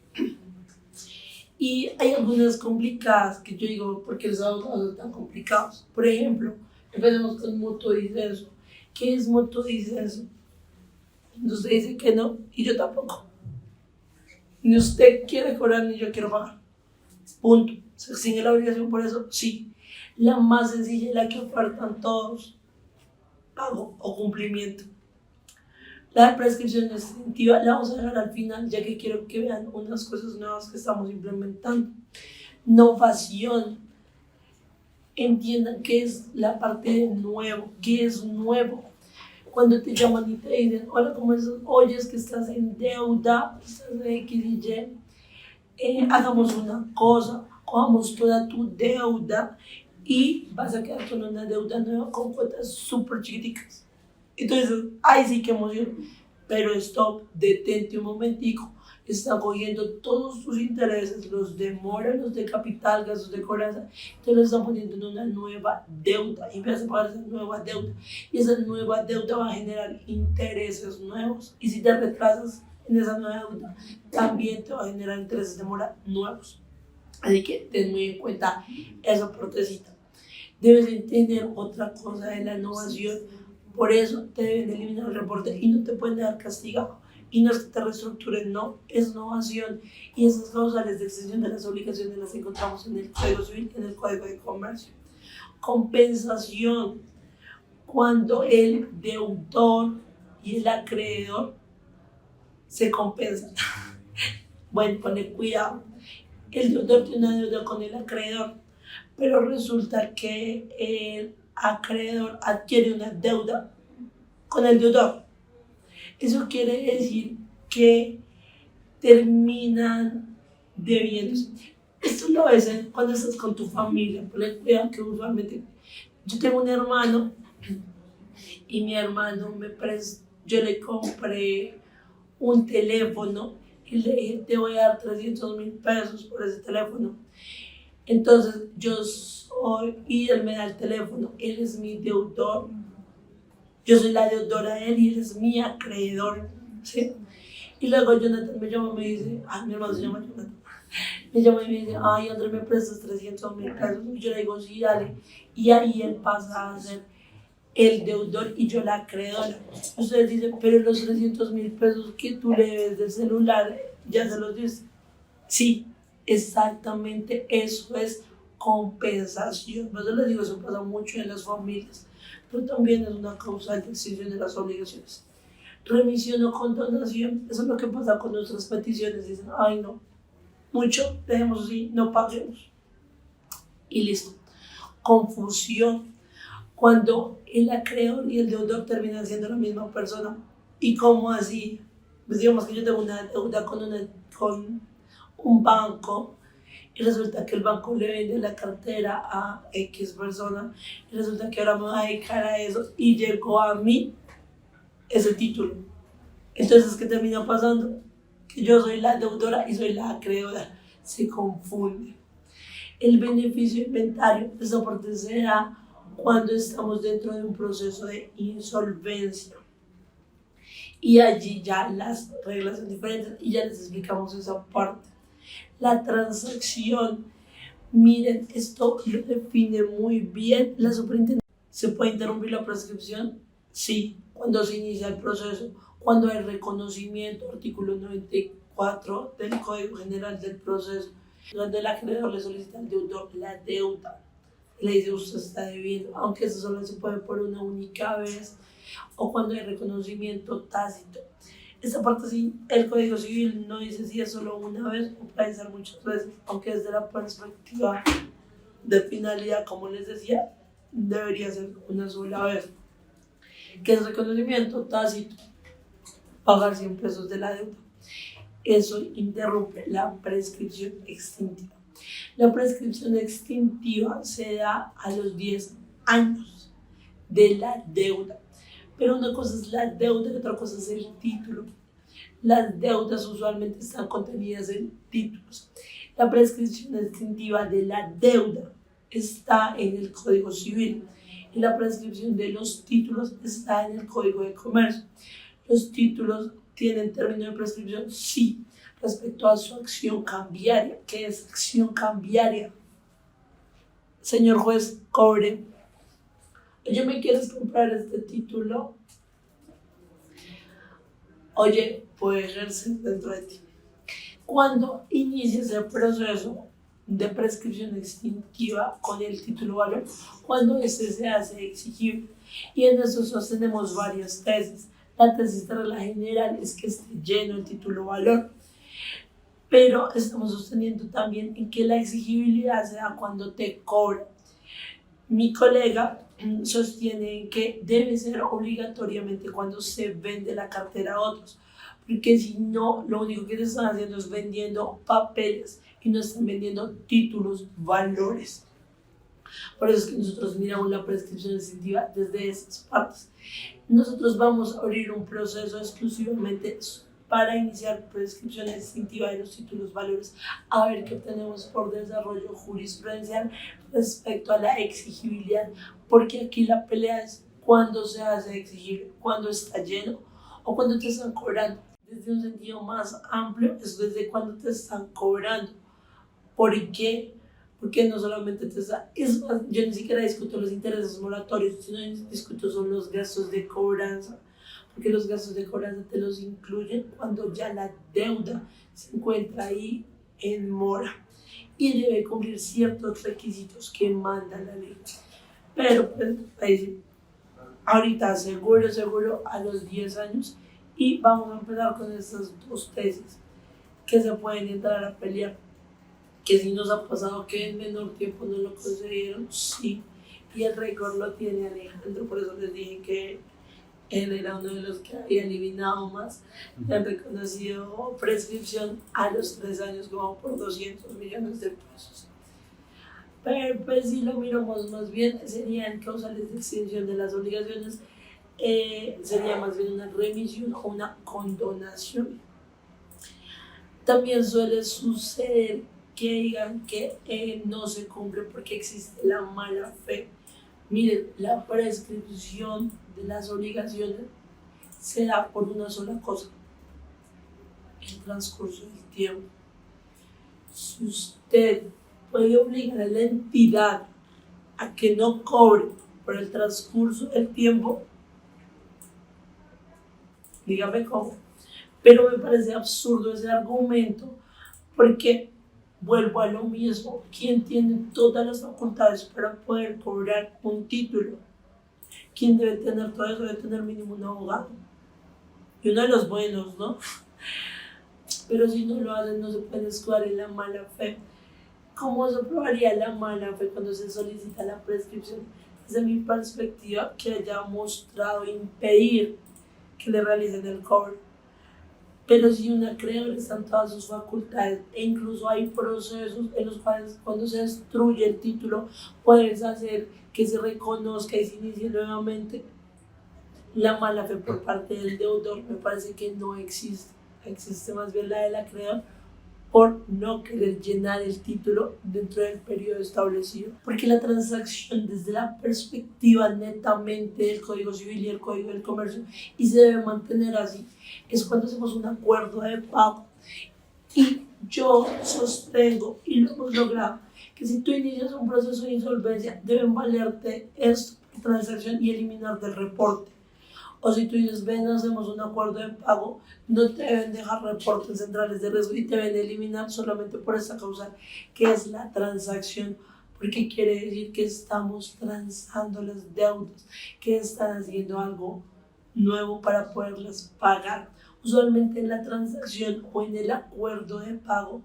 Y hay algunas complicadas que yo digo, ¿por qué los abogados son tan complicados? Por ejemplo, empecemos con mutodisenso. ¿Qué es mutodisenso? Usted dice que no, y yo tampoco. Ni usted quiere cobrar, ni yo quiero pagar. Punto. ¿Se extingue la obligación por eso? Sí. La más sencilla es la que ofertan todos. Pago o cumplimiento. La prescripción extintiva la vamos a dejar al final, ya que quiero que vean unas cosas nuevas que estamos implementando. Novación. Entiendan qué es la parte de nuevo, qué es nuevo. Cuando te llaman y te dicen, hola, ¿cómo estás? Oye, es que estás en deuda, estás en X y Y, hagamos una cosa, cojamos toda tu deuda y vas a quedar con una deuda nueva con cuotas súper chiquiticas. Entonces, ay, sí, qué emoción. Pero stop, detente un momentico. Están cogiendo todos tus intereses, los de mora, los de capital, gastos de cobranza, te los están poniendo en una nueva deuda y empiezas a pagar esa nueva deuda. Y esa nueva deuda va a generar intereses nuevos. Y si te retrasas en esa nueva deuda, también te va a generar intereses de mora nuevos. Así que ten muy en cuenta esa partecita. Debes entender otra cosa de la innovación. Por eso te deben eliminar el reporte y no te pueden dejar castigado. Y no es que te reestructuren, no, es innovación. Y esas causales de extensión de las obligaciones las encontramos en el Código Civil y en el Código de Comercio. Compensación. Cuando el deudor y el acreedor se compensan. Bueno, ponle cuidado. El deudor tiene una deuda con el acreedor, pero resulta que el acreedor adquiere una deuda con el deudor. Eso quiere decir que terminan debiéndose. Esto lo ves cuando estás con tu familia. Ponle cuidado que usualmente yo tengo un hermano y mi hermano yo le compré un teléfono y le dije, te voy a dar 300,000 pesos por ese teléfono. Entonces y él me da el teléfono, él es mi deudor, yo soy la deudora de él y él es mi acreedor, ¿sí? Y luego Jonathan me llama y me dice, mi hermano se llama Jonathan, me llama y me dice, ay, Andrés, ¿me prestas 300,000 pesos? Y yo le digo, sí, dale. Y ahí él pasa a ser el deudor y yo la acreedora. Ustedes dicen, pero los 300,000 pesos que tú le debes del celular, ¿ya se los diste? Sí, exactamente, eso es compensación. Por eso les digo, eso pasa mucho en las familias, pero también es una causa de extinción de las obligaciones. Remisión o condonación, eso es lo que pasa con nuestras peticiones. Dicen, ay, no, mucho, dejemos así, no paguemos. Y listo. Confusión. Cuando el acreedor y el deudor terminan siendo la misma persona. ¿Y cómo así? Pues digamos que yo tengo una deuda con un banco y resulta que el banco le vende la cartera a X persona y resulta que ahora me va a dedicar a eso y llegó a mí ese título. Entonces, ¿qué termina pasando? Que yo soy la deudora y soy la acreedora. Se confunde. El beneficio de inventario, esa parte se da cuando estamos dentro de un proceso de insolvencia. Y allí ya las reglas son diferentes y ya les explicamos esa parte. La transacción, miren, esto lo define muy bien la superintendencia. ¿Se puede interrumpir la prescripción? Sí, cuando se inicia el proceso, cuando hay reconocimiento, artículo 94 del Código General del Proceso, donde el acreedor le solicita al deudor la deuda. Le dice, usted está debiendo, aunque eso solo se puede por una única vez, o cuando hay reconocimiento tácito. Esta parte sí, el Código Civil no dice si es solo una vez o puede ser muchas veces, aunque desde la perspectiva de finalidad, como les decía, debería ser una sola vez. ¿Qué es reconocimiento tácito? Pagar 100 pesos de la deuda. Eso interrumpe la prescripción extintiva. La prescripción extintiva se da a los 10 años de la deuda. Pero una cosa es la deuda y otra cosa es el título. Las deudas usualmente están contenidas en títulos. La prescripción extintiva de la deuda está en el Código Civil y la prescripción de los títulos está en el Código de Comercio. ¿Los títulos tienen término de prescripción? Sí, respecto a su acción cambiaria. ¿Qué es acción cambiaria? Señor juez, cobre. Oye, ¿me quieres comprar este título? Oye, puede ejercer dentro de ti. Cuando inicies el proceso de prescripción extintiva con el título valor, cuando este se hace exigible. Y en eso sostenemos varias tesis. La tesis de regla general es que esté lleno el título valor, pero estamos sosteniendo también en que la exigibilidad se da cuando te cobra. Mi colega sostiene que debe ser obligatoriamente cuando se vende la cartera a otros, porque si no, lo único que te están haciendo es vendiendo papeles y no están vendiendo títulos, valores. Por eso es que nosotros miramos la prescripción extintiva desde esas partes. Nosotros vamos a abrir un proceso exclusivamente para iniciar prescripción extintiva de los títulos valores, a ver qué tenemos por desarrollo jurisprudencial respecto a la exigibilidad, porque aquí la pelea es cuándo se hace exigible, cuándo está lleno o cuando te están cobrando. Desde un sentido más amplio, es desde cuando te están cobrando. ¿Por qué? Porque no solamente te está... Es más, yo ni siquiera discuto los intereses moratorios, sino discuto son los gastos de cobranza, porque los gastos de cobranza te los incluyen cuando ya la deuda se encuentra ahí en mora y debe cumplir ciertos requisitos que manda la ley. Pero pues, ahí, ahorita seguro a los 10 años, y vamos a empezar con estas dos tesis que se pueden entrar a pelear. Que si nos ha pasado que en menor tiempo no lo concedieron, sí, y el récord lo tiene Alejandro, por eso les dije que él era uno de los que había eliminado más. Le han reconocido prescripción a los 3 años como por 200 millones de pesos. Pero pues si lo miramos más bien, serían causales de extinción de las obligaciones, sería más bien una remisión o una condonación. También suele suceder que digan que no se cumple porque existe la mala fe. Miren, la prescripción de las obligaciones se da por una sola cosa: el transcurso del tiempo. Si usted puede obligar a la entidad a que no cobre por el transcurso del tiempo, dígame cómo. Pero me parece absurdo ese argumento, porque vuelvo a lo mismo: ¿quién tiene todas las facultades para poder cobrar un título? ¿Quién debe tener todo eso? Debe tener mínimo un abogado, y uno de los buenos, ¿no? Pero si no lo hacen, no se puede escudar en la mala fe. ¿Cómo se probaría la mala fe cuando se solicita la prescripción? Desde mi perspectiva, que haya mostrado impedir que le realicen el cobro. Pero si un acreedor está en todas sus facultades, e incluso hay procesos en los cuales cuando se destruye el título puedes hacer que se reconozca y se inicie nuevamente, la mala fe por parte del deudor me parece que no existe. Existe más bien la del acreedor por no querer llenar el título dentro del periodo establecido. Porque la transacción, desde la perspectiva netamente del Código Civil y el Código del Comercio, y se debe mantener así, es cuando hacemos un acuerdo de pago. Y yo sostengo, y lo hemos logrado, que si tú inicias un proceso de insolvencia, deben valerte esto por transacción y eliminar del reporte. O si tú dices, ven, hacemos un acuerdo de pago, no te deben dejar reportes centrales de riesgo y te deben eliminar solamente por esta causa, que es la transacción, porque quiere decir que estamos transando las deudas, que están haciendo algo nuevo para poderlas pagar. Usualmente en la transacción o en el acuerdo de pago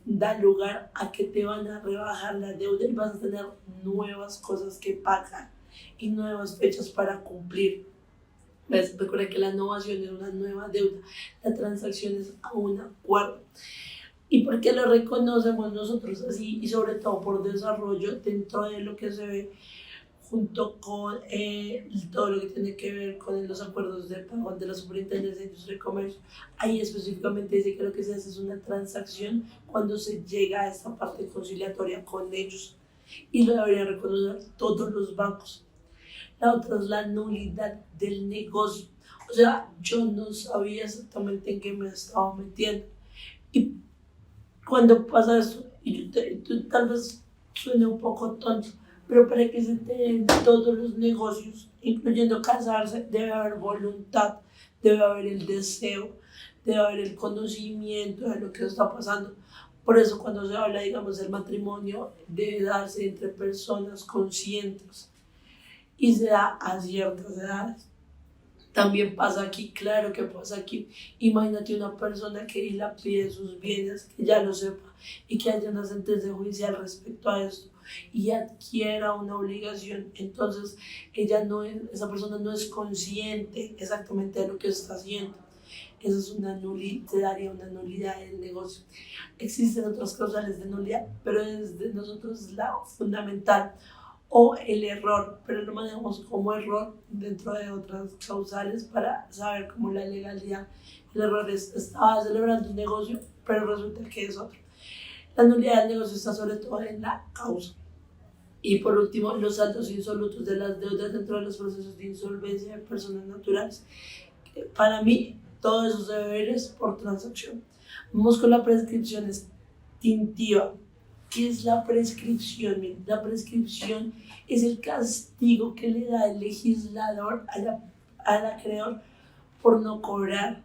da lugar a que te van a rebajar la deuda y vas a tener nuevas cosas que pagar y nuevas fechas para cumplir. Recuerda que la innovación es una nueva deuda, la transacción es a un acuerdo. ¿Y por qué lo reconocemos nosotros así? Y sobre todo por desarrollo dentro de lo que se ve junto con todo lo que tiene que ver con los acuerdos de pago de la Superintendencia de Industria y Comercio. Ahí específicamente dice que lo que se hace es una transacción cuando se llega a esta parte conciliatoria con ellos. y lo deberían reconocer todos los bancos. La otra es la nulidad del negocio. O sea, yo no sabía exactamente en qué me estaba metiendo. Y cuando pasa esto, y tú tal vez suene un poco tonto, pero para que se te den todos los negocios, incluyendo casarse, debe haber voluntad, debe haber el deseo, debe haber el conocimiento de lo que está pasando. Por eso cuando se habla, digamos, del matrimonio, debe darse entre personas conscientes y se da a ciertas edades. También pasa aquí, claro que pasa aquí. Imagínate una persona que dilapide sus bienes, que ya lo sepa, y que haya una sentencia judicial respecto a esto, y adquiera una obligación. Entonces, esa persona no es consciente exactamente de lo que está haciendo. Eso es una nulidad, se daría una nulidad del negocio. Existen otras causales de nulidad, pero desde nosotros es la fundamental. O el error, pero lo manejamos como error dentro de otras causales para saber cómo la legalidad. El error es, estaba celebrando un negocio, pero resulta que es otro. La nulidad del negocio está sobre todo en la causa. Y por último, los saldos insolutos de las deudas dentro de los procesos de insolvencia de personas naturales. Para mí, todo eso se debe ver por transacción. Vamos con la prescripción extintiva. ¿Qué es la prescripción? Miren, la prescripción es el castigo que le da el legislador al acreedor por no cobrar.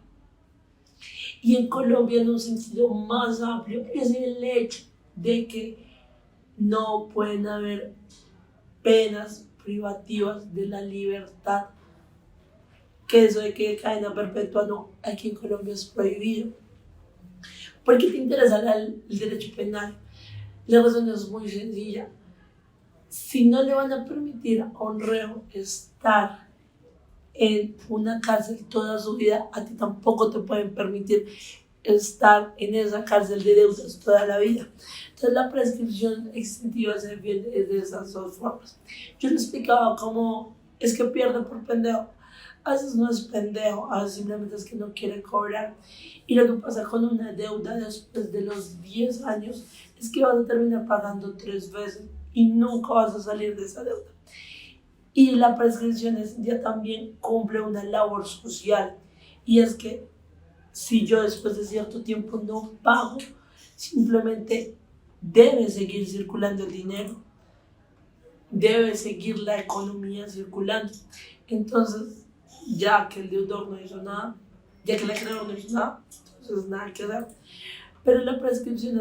Y en Colombia, en un sentido más amplio, es el hecho de que no pueden haber penas privativas de la libertad. Que eso de que cadena perpetua no, aquí en Colombia es prohibido. ¿Por qué te interesa el derecho penal? La razón es muy sencilla. Si no le van a permitir a un reo estar en una cárcel toda su vida, a ti tampoco te pueden permitir estar en esa cárcel de deudas toda la vida. Entonces la prescripción extintiva se defiende de esas dos formas. Yo le explicaba cómo es que pierde por pendejo. A veces no es pendejo, a veces simplemente es que no quiere cobrar. Y lo que pasa con una deuda después de los 10 años es que vas a terminar pagando 3 veces y nunca vas a salir de esa deuda. Y la prescripción ya también cumple una labor social, y es que si yo después de cierto tiempo no pago, simplemente debe seguir circulando el dinero, debe seguir la economía circulando. Entonces, ya que el deudor no hizo nada, ya que el acreedor no hizo nada, entonces nada que dar. Pero la prescripción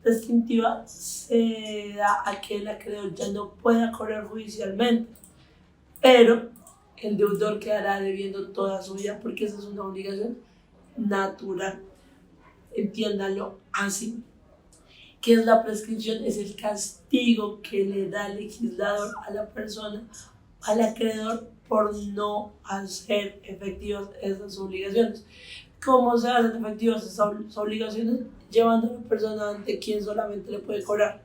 extintiva se da a que el acreedor ya no pueda cobrar judicialmente, pero el deudor quedará debiendo toda su vida, porque esa es una obligación natural. Entiéndalo así. ¿Qué es la prescripción? Es el castigo que le da el legislador a la persona, al acreedor, por no hacer efectivas esas obligaciones. ¿Cómo se hacen efectivas esas obligaciones? Llevando a la persona ante quien solamente le puede cobrar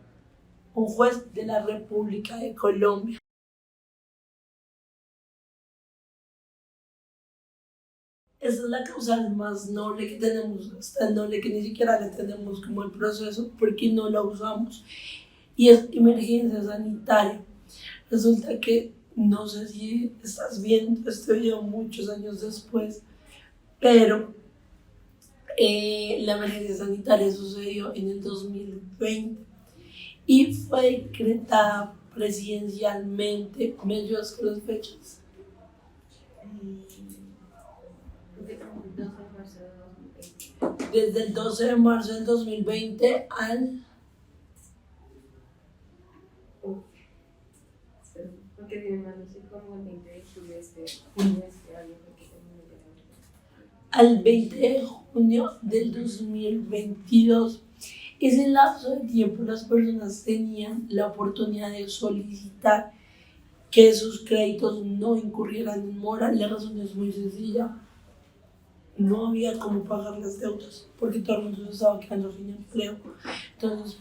un juez de la República de Colombia. Esa es la causal más noble que tenemos, es tan noble que ni siquiera le tenemos como el proceso porque no la usamos, y es emergencia sanitaria. Resulta que, no sé si estás viendo este video muchos años después, pero la emergencia sanitaria sucedió en el 2020 y fue decretada presidencialmente. ¿Me ayudas con las fechas? Desde el 12 de marzo del 2020 al... Porque viene más, no sé, como el 20 de julio de este año. Al 20 de junio del 2022. Ese lapso de tiempo las personas tenían la oportunidad de solicitar que sus créditos no incurrieran en mora. La razón es muy sencilla. No había cómo pagar las deudas porque todo el mundo se estaba quedando sin empleo. Entonces,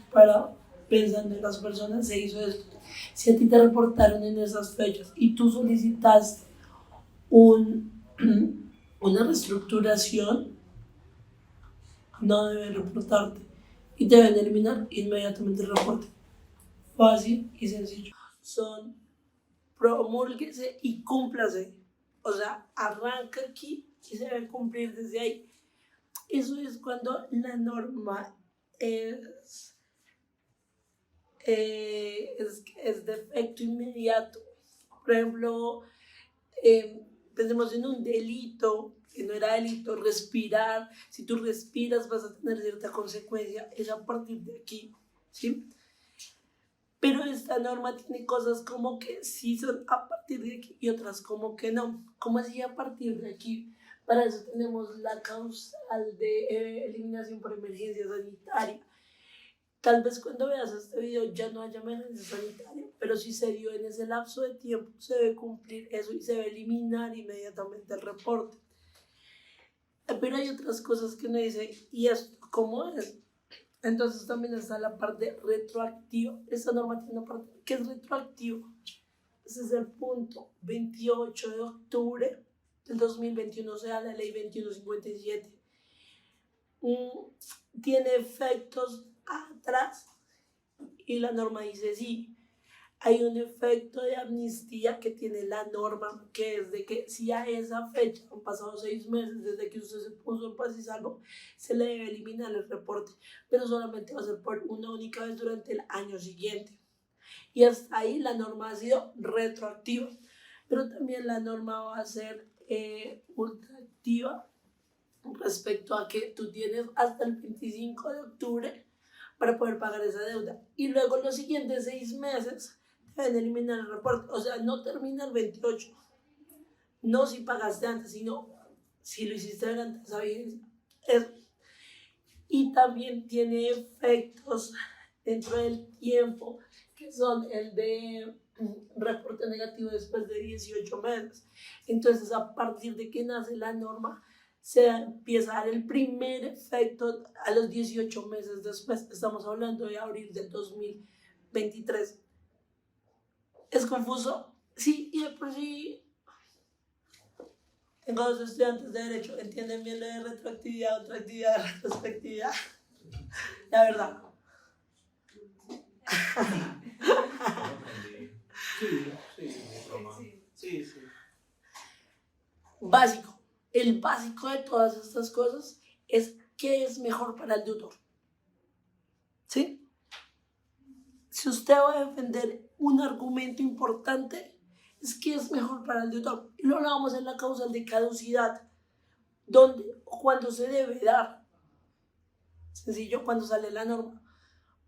pensando en las personas, se hizo esto. Si a ti te reportaron en esas fechas y tú solicitaste una reestructuración, no deben reportarte y deben eliminar inmediatamente el reporte. fácil y sencillo. Son promúlguese y cúmplase. O sea, arranca aquí y se debe cumplir desde ahí. Eso es cuando la norma es de efecto inmediato. Por ejemplo, pensemos en un delito que no era delito, respirar. Si tú respiras vas a tener cierta consecuencia. Es a partir de aquí, ¿sí? Pero esta norma tiene cosas como que sí son a partir de aquí y otras como que no. ¿Cómo así a partir de aquí? Para eso tenemos la causal de eliminación por emergencia sanitaria. Tal vez cuando veas este video ya no haya emergencia sanitaria, pero si se dio en ese lapso de tiempo, se debe cumplir eso y se debe eliminar inmediatamente el reporte. Pero hay otras cosas que uno dice, ¿y esto cómo es? Entonces también está la parte retroactiva. Esta norma tiene una parte que es retroactiva. Ese es el punto 28 de octubre del 2021, o sea, la ley 2157. Tiene efectos atrás y la norma dice sí. Hay un efecto de amnistía que tiene la norma, que es de que si a esa fecha han pasado 6 meses desde que usted se puso en paz y salvo, se le debe eliminar el reporte, pero solamente va a ser por una única vez durante el año siguiente. Y hasta ahí la norma ha sido retroactiva, pero también la norma va a ser ultraactiva respecto a que tú tienes hasta el 25 de octubre para poder pagar esa deuda. Y luego los siguientes 6 meses deben eliminar el reporte. O sea, no termina el 28. No si pagaste antes, sino si lo hiciste durante esa vigencia. Y también tiene efectos dentro del tiempo, que son el de reporte negativo después de 18 meses. Entonces, a partir de que nace la norma, se empieza a dar el primer efecto a los 18 meses después. Estamos hablando de abril del 2023. ¿Es confuso? Sí, y de por sí tengo 2 estudiantes de Derecho, entienden bien lo de retroactividad, retroactividad, retrospectividad. La verdad. Sí. Básico. El básico de todas estas cosas es qué es mejor para el deudor. ¿Sí? Si usted va a defender un argumento importante, es que es mejor para el deudor. Y lo hablamos en la causal de caducidad, donde o cuando se debe dar. Sencillo, cuando sale la norma.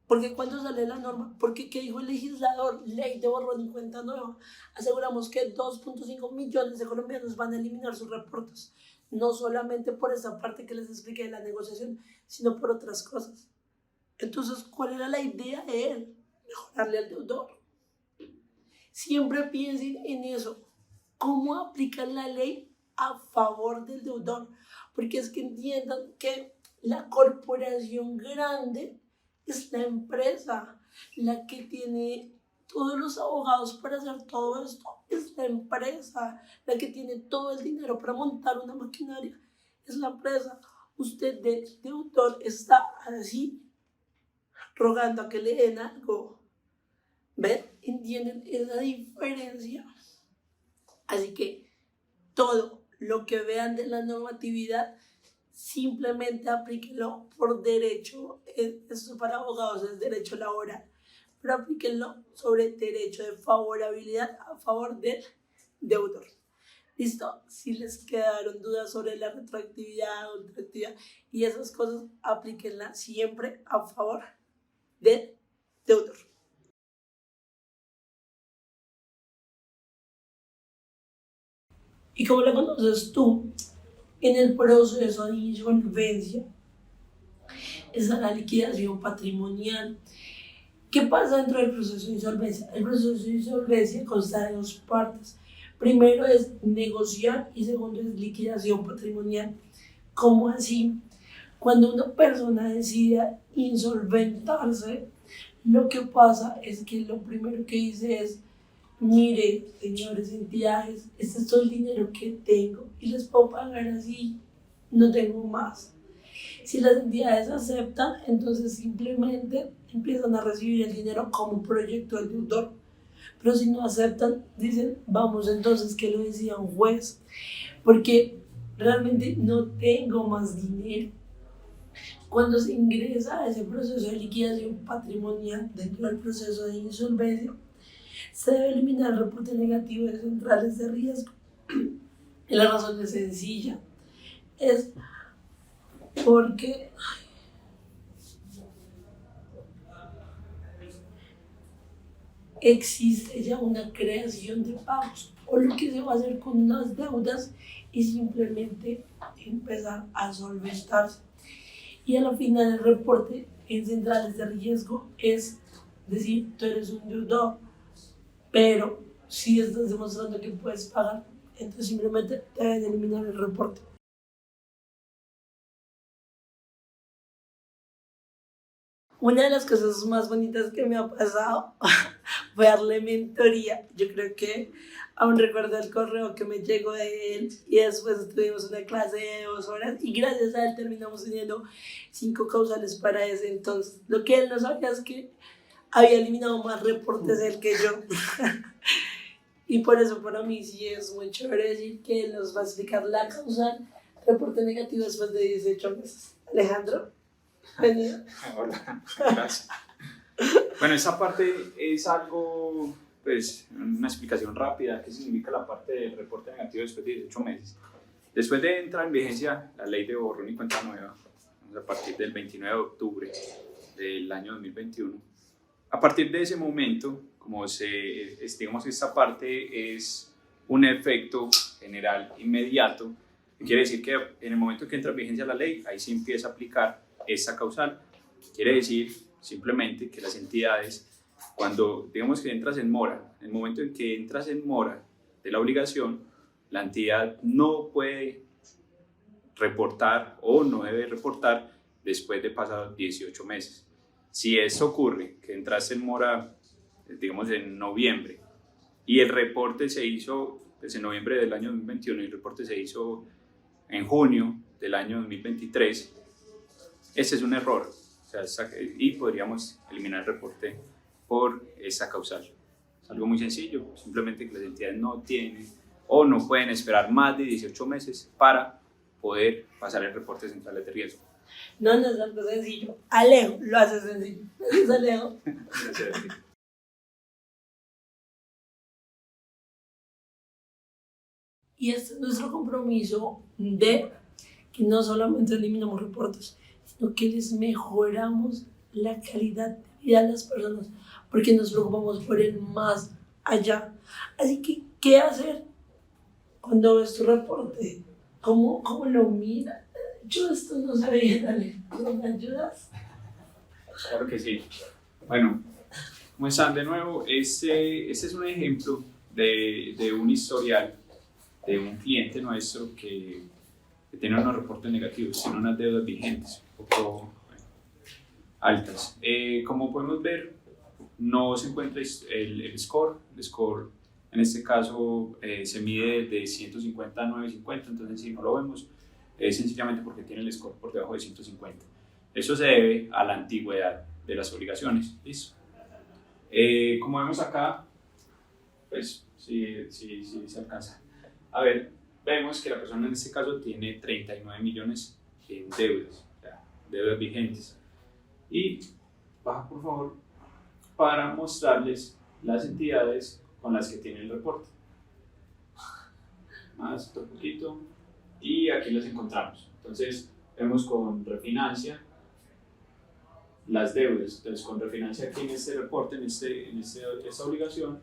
¿Por qué cuando sale la norma? Porque, ¿qué dijo el legislador? Ley de borrón y cuenta nueva. Aseguramos que 2.5 millones de colombianos van a eliminar sus reportes. No solamente por esa parte que les expliqué de la negociación, sino por otras cosas. Entonces, ¿cuál era la idea de él? Mejorarle al deudor. Siempre piensen en eso. ¿Cómo aplicar la ley a favor del deudor? Porque es que entiendan que la corporación grande es la empresa, la que tiene todos los abogados para hacer todo esto, es la empresa, la que tiene todo el dinero para montar una maquinaria, es la empresa. Usted de deudor está así, rogando a que le den algo. ¿Ven? ¿Entienden esa diferencia? Así que todo lo que vean de la normatividad, simplemente aplíquenlo por derecho. Esto para abogados es derecho laboral, pero aplíquenlo sobre derecho de favorabilidad a favor del deudor. ¿Listo? Si les quedaron dudas sobre la retroactividad, ultraactividad y esas cosas, aplíquenla siempre a favor del deudor. ¿Y cómo la conoces tú? En el proceso de insolvencia está la liquidación patrimonial. ¿Qué pasa dentro del proceso de insolvencia? El proceso de insolvencia consta de 2 partes. Primero es negociar y segundo es liquidación patrimonial. ¿Cómo así? Cuando una persona decide insolventarse, lo que pasa es que lo primero que dice es: mire, señores entidades, este es todo el dinero que tengo y les puedo pagar así, no tengo más. Si las entidades aceptan, entonces simplemente empiezan a recibir el dinero como proyecto del deudor. Pero si no aceptan, dicen, vamos entonces que lo decida un juez, porque realmente no tengo más dinero. Cuando se ingresa a ese proceso de liquidación patrimonial dentro del proceso de insolvencia, se debe eliminar el reporte negativo de centrales de riesgo. Y la razón es sencilla, es porque existe ya una creación de pagos, o lo que se va a hacer con las deudas y simplemente empezar a solventarse. Y a la final el reporte en centrales de riesgo es decir, tú eres un deudor, pero si estás demostrando que puedes pagar, entonces simplemente te deben eliminar el reporte. Una de las cosas más bonitas que me ha pasado fue darle mentoría. Yo creo que aún recuerdo el correo que me llegó de él y después tuvimos una clase de 2 horas y gracias a él terminamos teniendo 5 causales para ese entonces. Lo que él no sabía es que había eliminado más reportes él que yo. Y por eso para mí sí es muy chévere decir que él nos va a explicar la causal reporte negativo después de 18 meses. Alejandro, venido. Hola, gracias. Bueno, esa parte es algo, pues, una explicación rápida. ¿Qué significa la parte del reporte negativo después de 18 meses? Después de entrar en vigencia la ley de borrón y cuenta nueva, a partir del 29 de octubre del año 2021, a partir de ese momento, como digamos que esta parte es un efecto general inmediato, quiere decir que en el momento que entra en vigencia la ley, ahí se empieza a aplicar esa causal. Quiere decir simplemente que las entidades, cuando digamos que entras en mora, en el momento en que entras en mora de la obligación, la entidad no puede reportar o no debe reportar después de pasados 18 meses. Si eso ocurre, que entraste en mora, digamos en noviembre, y el reporte se hizo pues, en noviembre del año 2021 y el reporte se hizo en junio del año 2023, ese es un error, o sea, y podríamos eliminar el reporte por esa causal. Es algo muy sencillo, simplemente que las entidades no tienen o no pueden esperar más de 18 meses para poder pasar el reporte de centrales de riesgo. No es algo sencillo. Alejo lo hace sencillo. Gracias, Alejo. Gracias a ti. Y este es nuestro compromiso de que no solamente eliminamos reportes, sino que les mejoramos la calidad de vida de las personas, porque nos preocupamos por el más allá. Así que, ¿qué hacer cuando ves tu reporte? ¿Cómo lo miras? Yo esto no sabía, dale, ¿no me ayudas? Claro que sí. Bueno, ¿cómo están de nuevo? Este es un ejemplo de un historial de un cliente nuestro que tiene unos reportes negativos, tiene unas deudas vigentes un poco altas. Como podemos ver, no se encuentra el score. El score en este caso se mide de 150 a 950, entonces si no lo vemos es sencillamente porque tiene el score por debajo de 150. Eso se debe a la antigüedad de las obligaciones. ¿Listo? Como vemos acá, pues si se alcanza a ver, vemos que la persona en este caso tiene 39 millones en deudas, o sea, deudas vigentes. Y baja por favor para mostrarles las entidades con las que tiene el reporte. Más otro poquito. Y aquí las encontramos. Entonces vemos con Refinancia las deudas. Entonces con Refinancia aquí en este reporte, en esta obligación,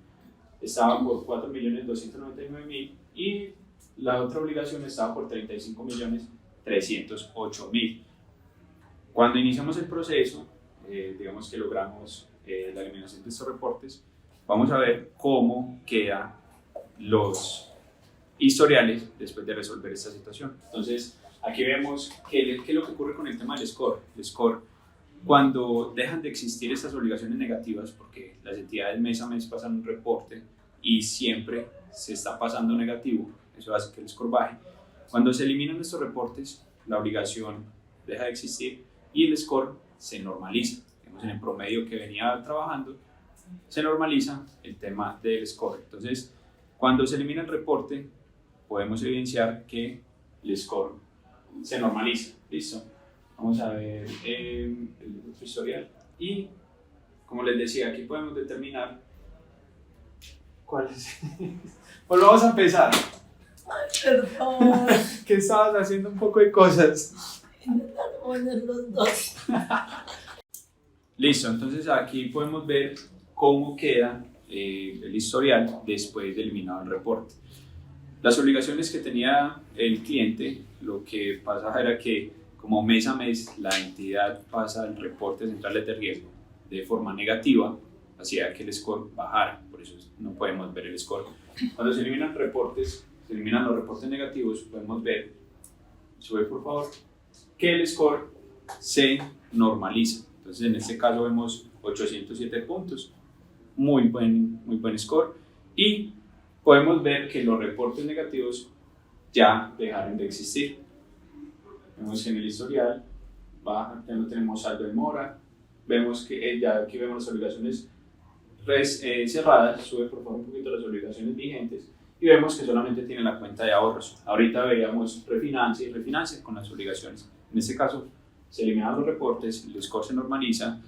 estaba por 4.299.000 y la otra obligación estaba por 35.308.000. Cuando iniciamos el proceso, digamos que logramos la eliminación de estos reportes, vamos a ver cómo quedan los historiales después de resolver esta situación. Entonces, aquí vemos qué es lo que ocurre con el tema del score. El score, cuando dejan de existir estas obligaciones negativas, porque las entidades mes a mes pasan un reporte y siempre se está pasando negativo, eso hace que el score baje. Cuando se eliminan estos reportes, la obligación deja de existir y el score se normaliza. En el promedio que venía trabajando, se normaliza el tema del score. Entonces, cuando se elimina el reporte, podemos evidenciar que el score se normaliza. ¿Listo? Vamos a ver el historial. Y, como les decía, aquí podemos determinar cuál es. Pues vamos a empezar. Perdón. Que estabas haciendo un poco de cosas. Intentaron poner los dos. Listo, entonces aquí podemos ver cómo queda el historial después de eliminado el reporte. Las obligaciones que tenía el cliente, lo que pasa era que como mes a mes la entidad pasa el reporte de centrales de riesgo de forma negativa, hacía que el score bajara, por eso no podemos ver el score. Cuando se eliminan reportes, se eliminan los reportes negativos, podemos ver, sube por favor, que el score se normaliza. Entonces en este caso vemos 807 puntos, muy buen score, y podemos ver que los reportes negativos ya dejaron de existir. Vemos que en el historial baja, ya no tenemos saldo de mora, vemos que ya aquí vemos las obligaciones cerradas, sube por favor un poquito las obligaciones vigentes, y vemos que solamente tiene la cuenta de ahorros. Ahorita veíamos refinance y refinance con las obligaciones. En este caso se eliminan los reportes, el score se normaliza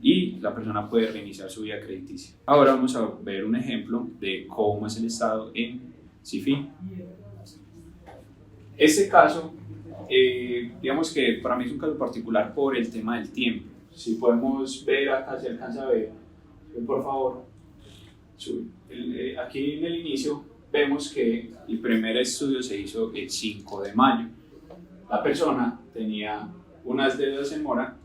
y la persona puede reiniciar su vida crediticia. Ahora vamos a ver un ejemplo de cómo es el estado en CIFIN. Este caso, digamos que para mí es un caso particular por el tema del tiempo. Si podemos ver acá, se alcanza a ver, por favor, aquí en el inicio vemos que el primer estudio se hizo el 5 de mayo. La persona tenía unas deudas en mora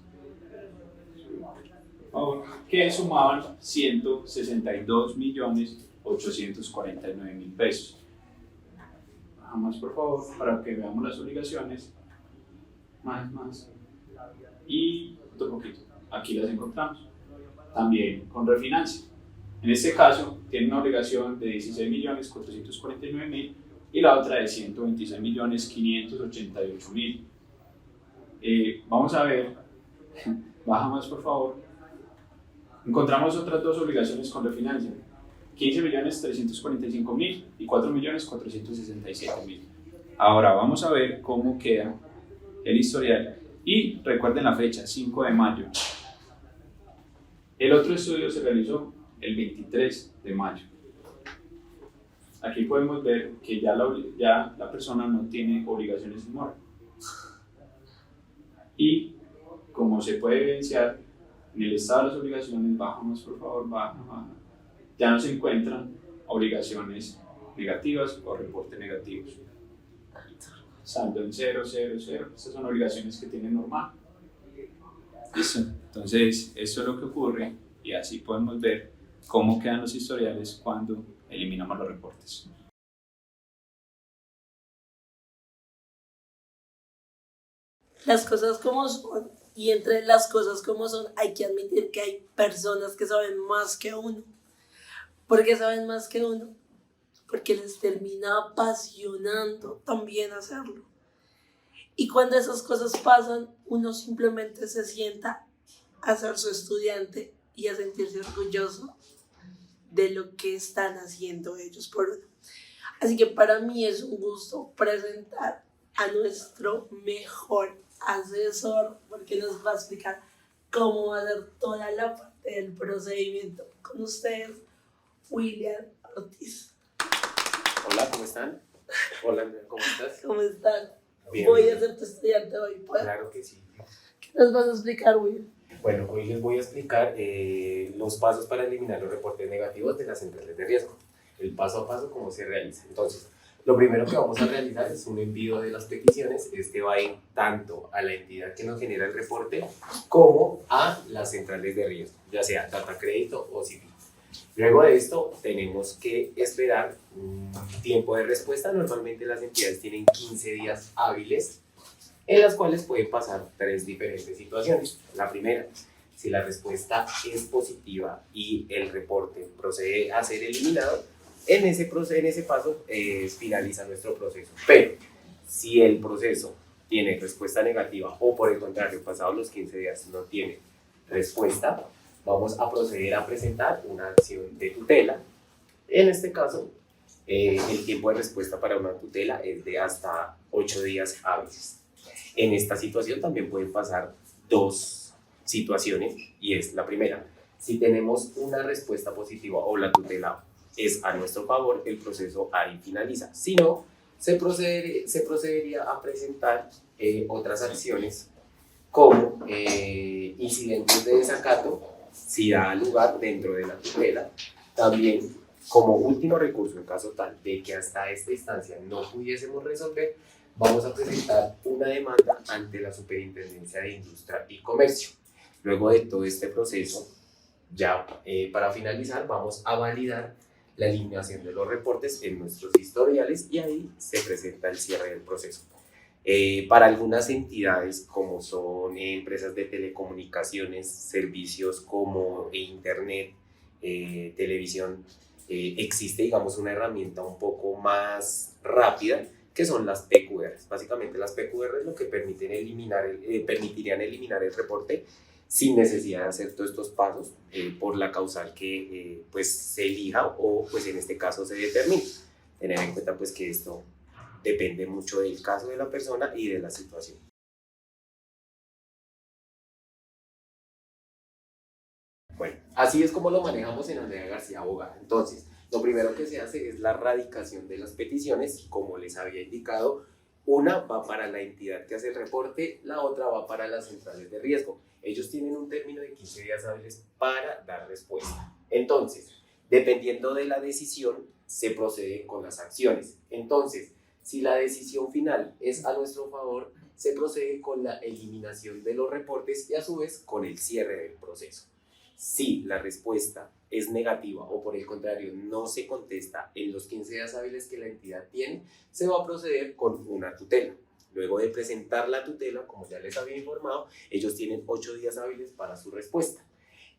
que sumaban 162.849.000 pesos. Bajamos por favor para que veamos las obligaciones. Más. Y otro poquito. Aquí las encontramos. También con refinance. En este caso tiene una obligación de 16.449.000 y la otra de 126.588.000. Vamos a ver, baja más por favor, encontramos otras dos obligaciones con refinancia, 15.345.000 y 4.467.000. Ahora vamos a ver cómo queda el historial y recuerden la fecha, 5 de mayo. El otro estudio se realizó el 23 de mayo. Aquí podemos ver que ya la persona no tiene obligaciones en mora. Y como se puede evidenciar en el estado de las obligaciones, bajamos por favor, baja, ya no se encuentran obligaciones negativas o reportes negativos. Saldo en 0, 0, 0, estas son obligaciones que tiene normal. Listo, entonces eso es lo que ocurre y así podemos ver cómo quedan los historiales cuando eliminamos los reportes. Las cosas como son, y entre las cosas como son hay que admitir que hay personas que saben más que uno. ¿Por qué saben más que uno? Porque les termina apasionando también hacerlo. Y cuando esas cosas pasan, uno simplemente se sienta a ser su estudiante y a sentirse orgulloso de lo que están haciendo ellos por uno. Así que para mí es un gusto presentar a nuestro mejor asesor, porque nos va a explicar cómo va a ser toda la parte del procedimiento. Con ustedes, William Ortiz. Hola, ¿cómo están? Hola, Andrea, ¿cómo estás? ¿Cómo están? Bien. Voy a ser tu estudiante hoy, ¿puedo? Claro que sí. ¿Qué nos vas a explicar, William? Bueno, hoy les voy a explicar los pasos para eliminar los reportes negativos de las centrales de riesgo. El paso a paso, cómo se realiza. Entonces, lo primero que vamos a realizar es un envío de las peticiones. Este va a ir tanto a la entidad que nos genera el reporte como a las centrales de riesgo, ya sea Data Crédito o CIFIN. Luego de esto, tenemos que esperar un tiempo de respuesta. Normalmente las entidades tienen 15 días hábiles, en las cuales pueden pasar 3 diferentes situaciones. La primera, si la respuesta es positiva y el reporte procede a ser eliminado, en ese paso finaliza nuestro proceso. Pero si el proceso tiene respuesta negativa o por el contrario, pasados los 15 días no tiene respuesta, vamos a proceder a presentar una acción de tutela. En este caso, el tiempo de respuesta para una tutela es de hasta 8 días hábiles. En esta situación también pueden pasar dos situaciones, y es la primera: si tenemos una respuesta positiva o la tutela es a nuestro favor, el proceso ahí finaliza. Si no, se procedería a presentar otras acciones como incidentes de desacato, si da lugar dentro de la tutela. También, como último recurso, en caso tal de que hasta esta instancia no pudiésemos resolver, vamos a presentar una demanda ante la Superintendencia de Industria y Comercio. Luego de todo este proceso, ya para finalizar, vamos a validar la eliminación de los reportes en nuestros historiales y ahí se presenta el cierre del proceso. Para algunas entidades, como son empresas de telecomunicaciones, servicios como internet, televisión, existe, digamos, una herramienta un poco más rápida, que son las PQRs. Básicamente las PQRs lo que permitirían eliminar el reporte sin necesidad de hacer todos estos pasos por la causal que pues se elija o pues en este caso se determine. Tener en cuenta pues que esto depende mucho del caso de la persona y de la situación. Bueno, así es como lo manejamos en Andrea García Abogada. Entonces, lo primero que se hace es la radicación de las peticiones. Como les había indicado, una va para la entidad que hace el reporte, la otra va para las centrales de riesgo. Ellos tienen un término de 15 días hábiles para dar respuesta. Entonces, dependiendo de la decisión, se procede con las acciones. Entonces, si la decisión final es a nuestro favor, se procede con la eliminación de los reportes y a su vez con el cierre del proceso. Si la respuesta es negativa o por el contrario no se contesta en los 15 días hábiles que la entidad tiene, se va a proceder con una tutela. Luego de presentar la tutela, como ya les había informado, ellos tienen 8 días hábiles para su respuesta.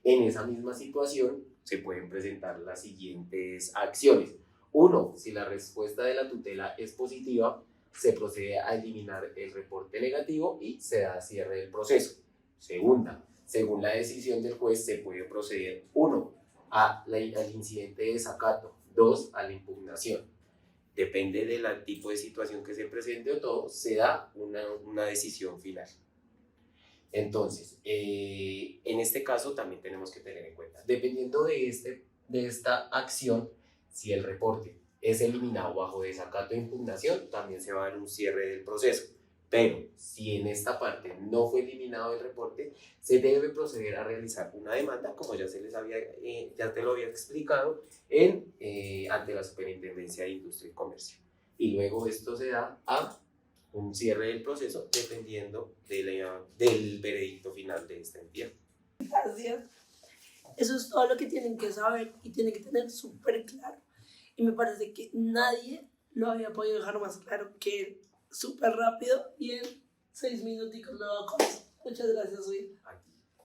En esa misma situación se pueden presentar las siguientes acciones. 1. Si la respuesta de la tutela es positiva, se procede a eliminar el reporte negativo y se da cierre del proceso. Segunda, según la decisión del juez, se puede proceder 1. al incidente de desacato, 2. a la impugnación. Depende del tipo de situación que se presente o todo, se da una decisión final. Entonces, en este caso también tenemos que tener en cuenta, dependiendo de esta acción, si el reporte es eliminado bajo desacato e impugnación, también se va a dar un cierre del proceso. Pero si en esta parte no fue eliminado el reporte, se debe proceder a realizar una demanda, como ya te lo había explicado, ante la Superintendencia de Industria y Comercio. Y luego esto se da a un cierre del proceso dependiendo del veredicto final de esta entidad. Gracias. Eso es todo lo que tienen que saber y tienen que tener súper claro. Y me parece que nadie lo había podido dejar más claro que él. Súper rápido y en 6 minuticos lo hago con eso. Muchas gracias, Will. Aquí.